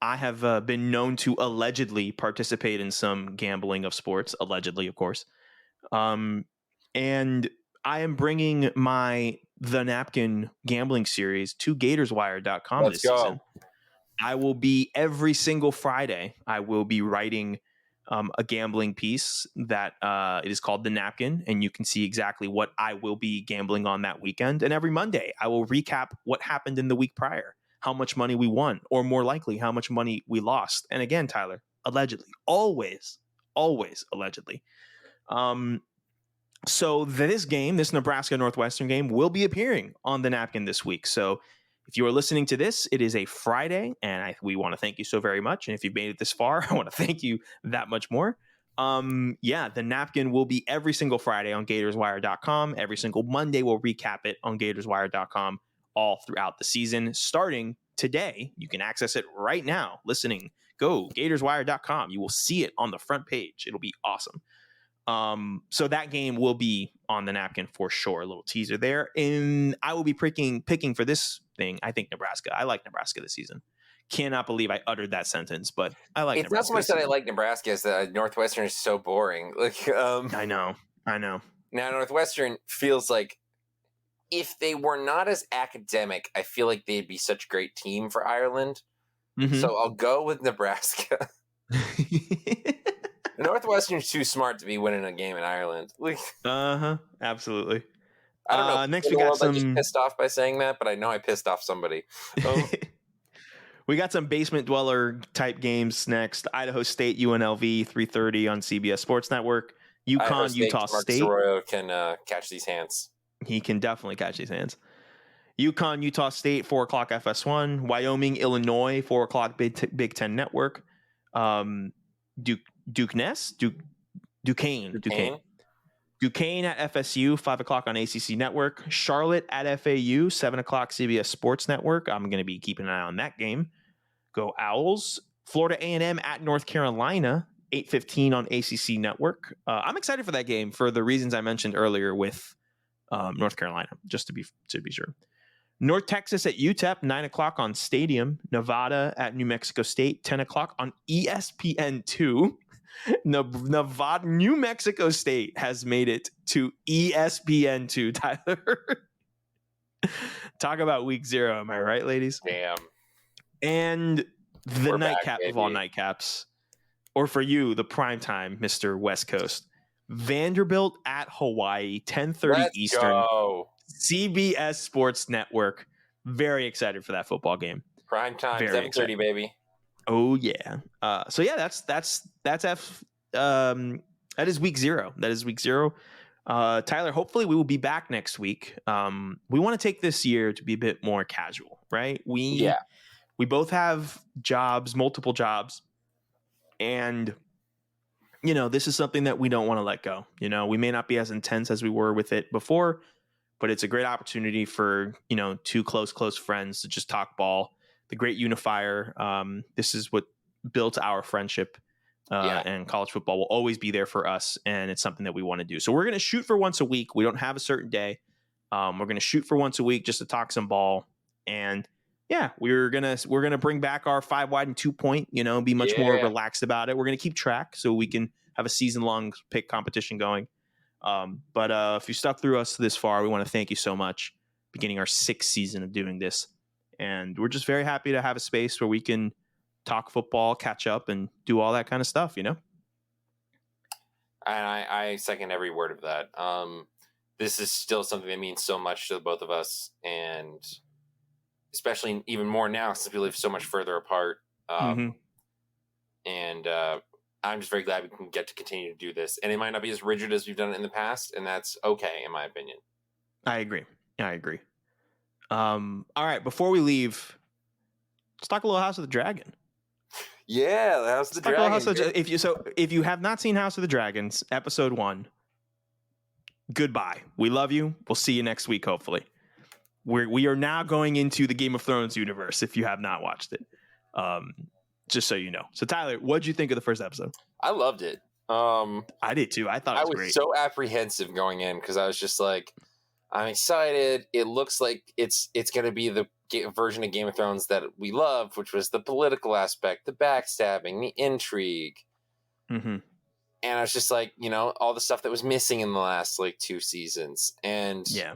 have been known to allegedly participate in some gambling of sports, allegedly, of course. And I am bringing The Napkin gambling series to GatorsWire.com this season. I will be every single Friday. I will be writing a gambling piece that it is called The Napkin, and you can see exactly what I will be gambling on that weekend. And every Monday, I will recap what happened in the week prior, how much money we won, or more likely, how much money we lost. And again, Tyler, allegedly, always allegedly. So this Nebraska Northwestern game, will be appearing on The Napkin this week. So if you are listening to this, it is a Friday, and we want to thank you so very much. And if you've made it this far, I want to thank you that much more. The Napkin will be every single Friday on GatorsWire.com. Every single Monday, we'll recap it on GatorsWire.com all throughout the season. Starting today, you can access it right now. Listening, go GatorsWire.com. You will see it on the front page. It'll be awesome. So that game will be on The Napkin for sure. A little teaser there. And I will be picking for this thing. I think Nebraska. I like Nebraska this season. Cannot believe I uttered that sentence, but I like Nebraska. It's not so much that I like Nebraska as that Northwestern is so boring. Like, I know. Now Northwestern feels like if they were not as academic, I feel like they'd be such a great team for Ireland. Mm-hmm. So I'll go with Nebraska. Northwestern's too smart to be winning a game in Ireland. Absolutely. I don't know. Next, we got some. I just pissed off by saying that, but I know I pissed off somebody. We got some basement dweller type games next. Idaho State, UNLV, 3:30 on CBS Sports Network. UConn, Utah State. Mark Soroyo can catch these hands. He can definitely catch these hands. UConn, Utah State, 4 o'clock FS1. Wyoming, Illinois, 4 o'clock Big Ten Network. Duquesne at FSU, 5 o'clock on ACC Network. Charlotte at FAU, 7 o'clock CBS Sports Network. I'm going to be keeping an eye on that game. Go Owls. Florida A&M at North Carolina, 8:15 on ACC Network. I'm excited for that game for the reasons I mentioned earlier with North Carolina, just to be sure. North Texas at UTEP, 9 o'clock on Stadium. Nevada at New Mexico State, 10 o'clock on ESPN2. Nevada, New Mexico State has made it to ESPN2, Tyler. Talk about week 0, am I right, ladies? Damn. And the nightcap of all nightcaps, or for you, the prime time, Mr. West Coast. Vanderbilt at Hawaii, 10:30 Eastern. Go. CBS Sports Network. Very excited for that football game. Prime time, 7:30, baby. Oh yeah. So yeah, that's that is week 0. That is week 0. Tyler, hopefully we will be back next week. We want to take this year to be a bit more casual, right? We both have jobs, multiple jobs, and this is something that we don't want to let go. We may not be as intense as we were with it before, but it's a great opportunity for, 2 close friends to just talk ball. The great unifier. This is what built our friendship, and college football will always be there for us. And it's something that we want to do. So we're going to shoot for once a week. We don't have a certain day. We're going to shoot for once a week just to talk some ball. And yeah, we're gonna bring back our 5 wide and 2 point, be much more relaxed about it. We're gonna keep track so we can have a season long pick competition going. But if you stuck through us this far, we want to thank you so much. Beginning our 6th season of doing this, and we're just very happy to have a space where we can talk football, catch up, and do all that kind of stuff. And I second every word of that. This is still something that means so much to the both of us, and especially even more now since we live so much further apart. And I'm just very glad we can get to continue to do this. And it might not be as rigid as we've done it in the past, and that's okay, in my opinion. I agree. All right, before we leave, let's talk a little House of the Dragon. Yeah, the House of the Dragon. If you have not seen House of the Dragons, episode 1, goodbye. We love you. We'll see you next week, hopefully. We are now going into the Game of Thrones universe if you have not watched it. Just so you know. So, Tyler, what'd you think of the first episode? I loved it. I did too. I thought it was great. I was so apprehensive going in because I was just like, I'm excited. It looks like it's going to be the version of Game of Thrones that we loved, which was the political aspect, the backstabbing, the intrigue. Mm-hmm. And I was just like, all the stuff that was missing in the last 2 seasons. And yeah,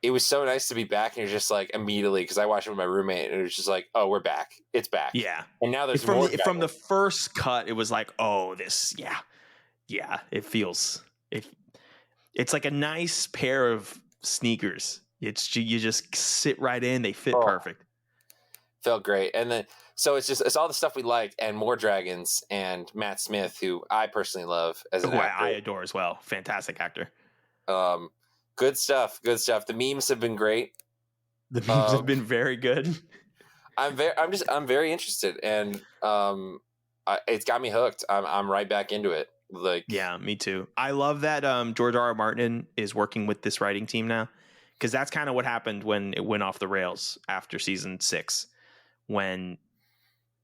it was so nice to be back. And you're just like immediately, because I watched it with my roommate, and it was just like, oh, we're back. It's back. Yeah. And now there's from the first cut, it was like, oh, this, yeah. It feels it's like a nice pair of sneakers. It's you just sit right in. They fit perfect. Felt great. And then it's all the stuff we liked and more dragons and Matt Smith, who I personally love as an actor. I adore as well. Fantastic actor. Good stuff. The memes have been great. The memes have been very good. I'm very interested, and it's got me hooked. I'm right back into it. Yeah, me too. I love that George R.R. Martin is working with this writing team now, because that's kind of what happened when it went off the rails after season 6, when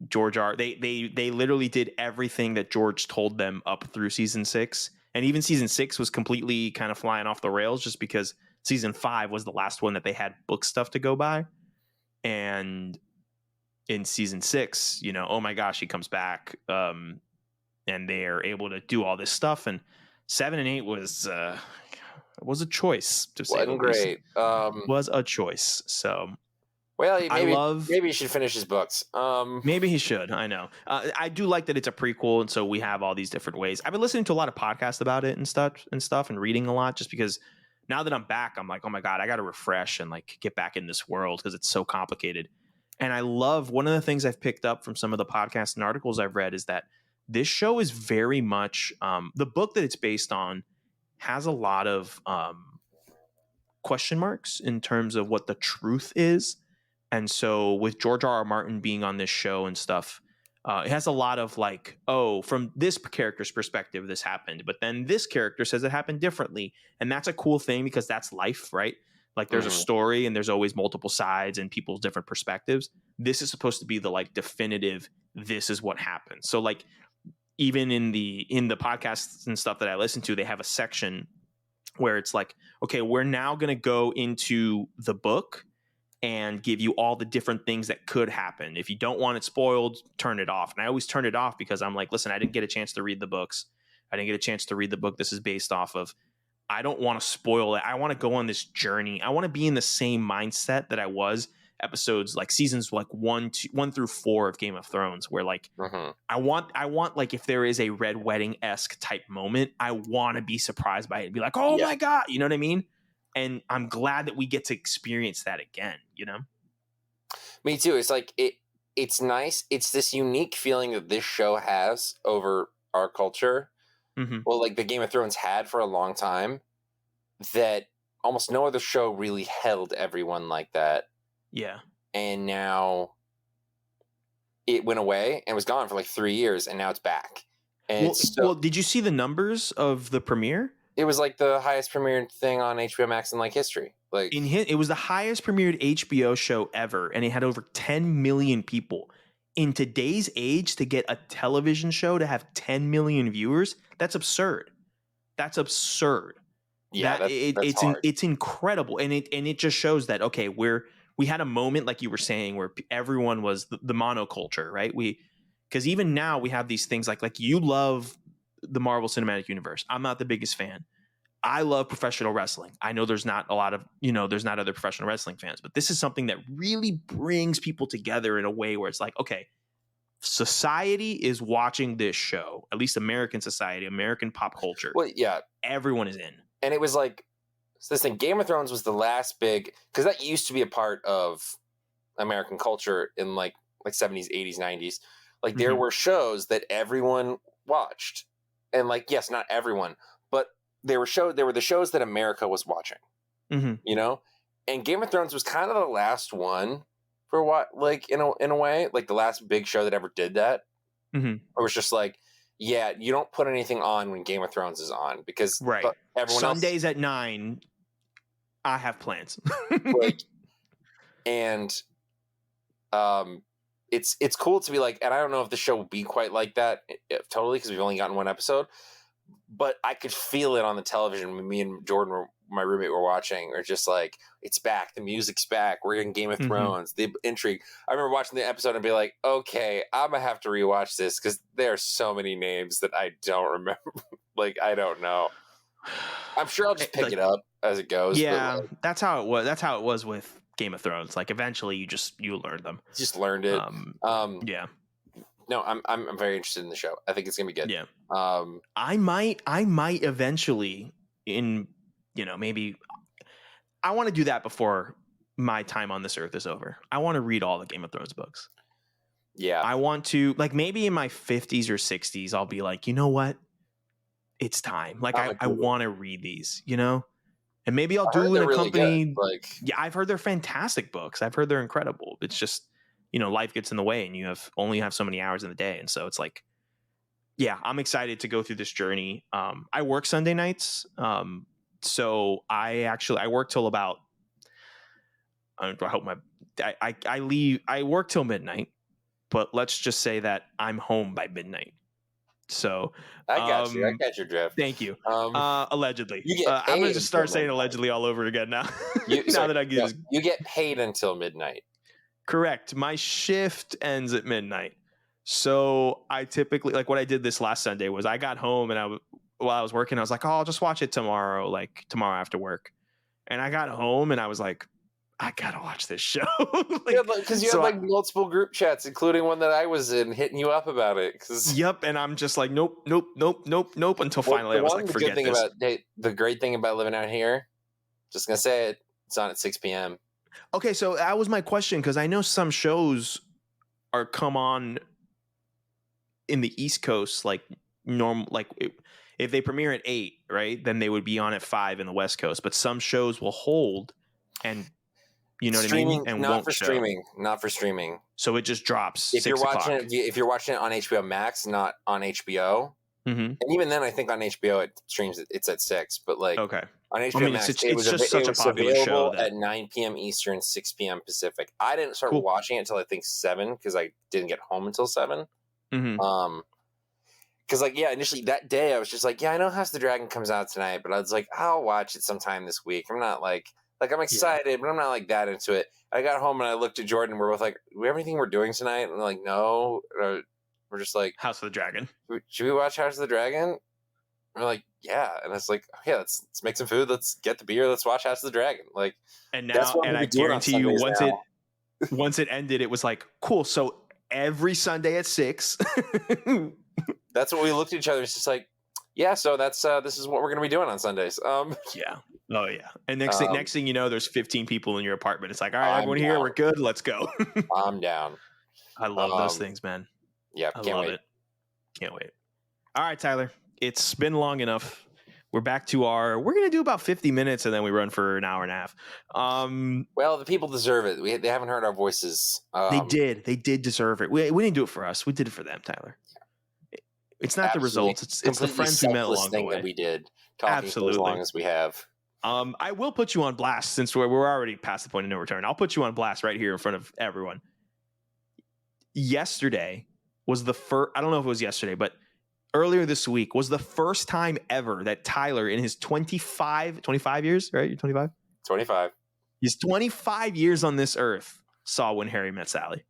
they literally did everything that George told them up through season 6, and even season 6 was completely kind of flying off the rails just because season 5 was the last one that they had book stuff to go by, and in season 6, oh my gosh, he comes back. And they are able to do all this stuff. And 7 and 8 was a choice. To say wasn't great. Was a choice. So, well, maybe he should finish his books. Maybe he should. I know. I do like that it's a prequel, and so we have all these different ways. I've been listening to a lot of podcasts about it and stuff, and reading a lot, just because now that I'm back, I'm like, oh my god, I got to refresh and get back in this world because it's so complicated. And I love one of the things I've picked up from some of the podcasts and articles I've read is that this show is very much the book that it's based on has a lot of question marks in terms of what the truth is. And so with George R.R. Martin being on this show and stuff, it has a lot of from this character's perspective, this happened, but then this character says it happened differently. And that's a cool thing because that's life, right? There's a story and there's always multiple sides and people's different perspectives. This is supposed to be the definitive, this is what happened. So even in the podcasts and stuff that I listen to, they have a section where it's okay, we're now going to go into the book and give you all the different things that could happen. If you don't want it spoiled, turn it off. And I always turn it off because I'm like, listen, I didn't get a chance to read the books. I didn't get a chance to read the book this is based off of. I don't want to spoil it. I want to go on this journey. I want to be in the same mindset that I was episodes seasons 1 through 4 of Game of Thrones, where I want if there is a Red Wedding-esque type moment, I want to be surprised by it and be like, oh my god, you know what I mean? And I'm glad that we get to experience that again. Me too. It's it's nice. It's this unique feeling that this show has over our culture. Mm-hmm. Well, the Game of Thrones had for a long time, that almost no other show really held everyone like that. Yeah. And now it went away and was gone for 3 years, and now it's back. And did you see the numbers of the premiere? It was the highest premiered thing on HBO Max in history. It was the highest premiered HBO show ever, and it had over 10 million people. In today's age, to get a television show to have 10 million viewers, that's absurd. Yeah, it's incredible, and it just shows that okay, we're we had a moment like you were saying where everyone was the monoculture, right? Because even now we have these things like you love the Marvel Cinematic Universe. I'm not the biggest fan. I love professional wrestling. I know there's not a lot of, there's not other professional wrestling fans, but this is something that really brings people together in a way where it's like, okay, society is watching this show, at least American society, American pop culture. Well, yeah. Everyone is in. And it was like, so this thing, Game of Thrones was the last big, because that used to be a part of American culture in like 70s, 80s, 90s. Like there were shows that everyone watched. And like, yes, not everyone, but there were the shows that America was watching, you know? And Game of Thrones was kind of the last one for what, like, in a way, like the last big show that ever did that. It was just like, yeah, you don't put anything on when Game of Thrones is on because everyone Sundays at 9, I have plans. Like, and it's cool to be like, and I don't know if the show will be quite like that totally because we've only gotten one episode, but I could feel it on the television. Me and Jordan, my roommate, were watching. We're just like, it's back. The music's back. We're in Game of Thrones. The intrigue. I remember watching the episode and be like, okay, I'm going to have to rewatch this because there are so many names that I don't remember. Like, I don't know. I'm sure I'll just pick it up as it goes. Yeah, but like, that's how it was. That's how it was with Game of Thrones. Like, eventually you learn them. Just learned it. Yeah. No, I'm very interested in the show. I think it's gonna be good. Yeah. I might eventually maybe I want to do that before my time on this earth is over. I want to read all the Game of Thrones books. Yeah. I want to, like, maybe in my 50s or 60s, I'll be like, you know what? It's time. Like, I want to read these, and maybe I'll do it in a company. Yeah, I've heard they're fantastic books. I've heard they're incredible. It's just, life gets in the way and you only have so many hours in the day. And so it's like, yeah, I'm excited to go through this journey. I work Sunday nights. So I work till about, I work till midnight, but let's just say that I'm home by midnight. So I got you. I got your drift. Thank you. Allegedly, I'm going to just start saying allegedly all over again now. You get paid until midnight. Correct. My shift ends at midnight. So I typically, like, what I did this last Sunday was I got home and while I was working, I was like, oh, I'll just watch it tomorrow, like tomorrow after work. And I got home and I was like, I gotta watch this show. Because you had multiple group chats, including one that I was in, hitting you up about it. Yep, and I'm just like, nope. Until finally, I was like, forget this. The great thing about living out here, just gonna say it, it's on at 6 p.m. Okay, so that was my question because I know some shows are come on in the East Coast, like normal, like if they premiere at 8, right, then they would be on at 5 in the West Coast. But some shows will hold and. You know what I mean? And not for streaming. So it just drops. If you're watching it on HBO Max, not on HBO, and even then, I think on HBO it streams. It's at 6, but like on HBO Max, it was just such a popular show at 9 p.m. Eastern, 6 p.m. Pacific. I didn't start watching it until I think 7 because I didn't get home until 7. Because initially that day I was just like, I know House of the Dragon comes out tonight, but I was like, I'll watch it sometime this week. I'm not like. Like, I'm excited, but I'm not, like, that into it. I got home and I looked at Jordan and we're both like, do we have anything we're doing tonight? And I'm like, no. We're just like... House of the Dragon. Should we watch House of the Dragon? And we're like, yeah. And it's like, okay, let's make some food. Let's get the beer. Let's watch House of the Dragon. Like, and now, and I guarantee you, once it ended, it was like, cool. So every Sunday at 6. That's what we looked at each other. It's just like, yeah, so that's this is what we're going to be doing on Sundays. Yeah. Oh, yeah. And next thing you know, there's 15 people in your apartment. It's like, all right, everyone here, we're good. Let's go. I'm down. I love those things, man. Yeah, I love it. Can't wait. All right, Tyler. It's been long enough. We're back to we're going to do about 50 minutes and then we run for an hour and a half. Well, the people deserve it. They haven't heard our voices. They did deserve it. We didn't do it for us. We did it for them, Tyler. It's not the results. It's the friends we met along the way. That we did talking for as long as we have. I will put you on blast since we're already past the point of no return. I'll put you on blast right here in front of everyone. Yesterday was the first. I don't know if it was yesterday, but earlier this week was the first time ever that Tyler, in his 25 years, right? You're 25? 25. He's 25 years on this earth. Saw When Harry Met Sally.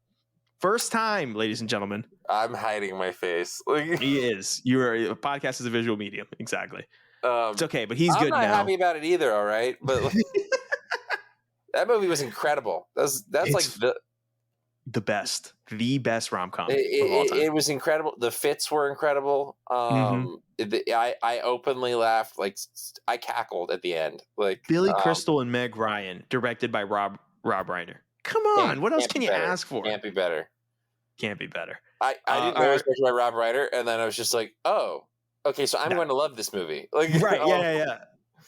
First time, ladies and gentlemen. I'm hiding my face. He is. A podcast is a visual medium. Exactly. It's okay, but he's good now. I'm not happy about it either. All right, but that movie was incredible. That's like the best rom-com of all time. It was incredible. The fits were incredible. I openly laughed. Like I cackled at the end. Like Billy Crystal and Meg Ryan, directed by Rob Reiner. Come on, what else can you ask for? Can't be better. Can't be better. I didn't know it was directed by Rob Reiner, and then I was just like, oh, okay, so I'm going to love this movie. Like, right? Yeah.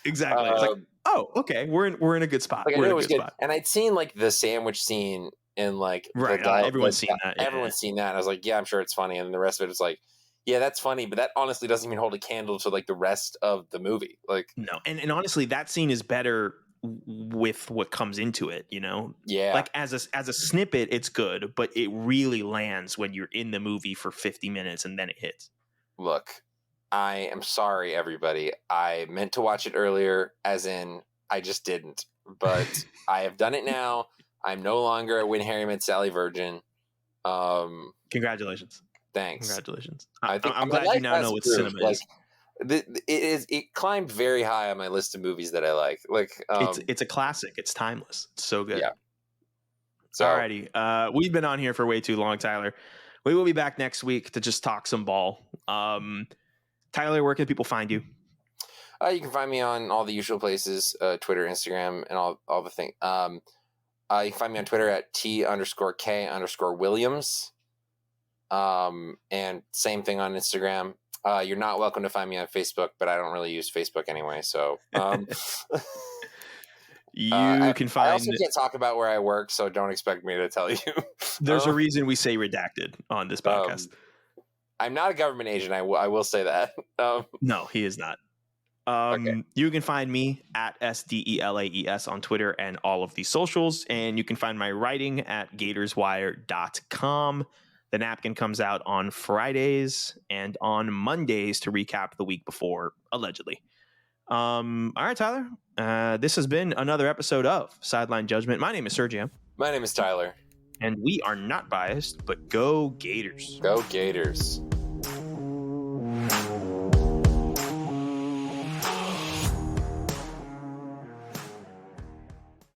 Exactly. It's like, oh, okay, we're in a good spot. Like, I knew it was good. Spot. And I'd seen like the sandwich scene in like everyone's seen that. Everyone's seen that. And I was like, yeah, I'm sure it's funny. And the rest of it is like, yeah, that's funny, but that honestly doesn't even hold a candle to like the rest of the movie. Like, no, and honestly, that scene is better with what comes into it, you know? Yeah. Like as a snippet, it's good, but it really lands when you're in the movie for 50 minutes and then it hits. Look, I am sorry, everybody. I meant to watch it earlier, as in I just didn't. But I have done it now. I'm no longer a When Harry Met Sally virgin. Congratulations. Thanks. Congratulations. I'm glad you now know what cinema is. It climbed very high on my list of movies that I like. Like it's a classic. It's timeless. It's so good. Yeah. So, alrighty. We've been on here for way too long, Tyler. We will be back next week to just talk some ball. Tyler, where can people find you? You can find me on all the usual places, Twitter, Instagram, and all the things. You can find me on Twitter at T_K_Williams. And same thing on Instagram. You're not welcome to find me on Facebook, but I don't really use Facebook anyway. So you can find. I also can't talk about where I work, so don't expect me to tell you. There's a reason we say redacted on this podcast. I'm not a government agent. I will say that. No, he is not. Okay. You can find me at SDELAES on Twitter and all of the socials, and you can find my writing at GatorsWire.com. The napkin comes out on Fridays and on Mondays to recap the week before, allegedly. All right, Tyler. This has been another episode of Sideline Judgment. My name is Sergio. My name is Tyler. And we are not biased, but go Gators. Go Gators.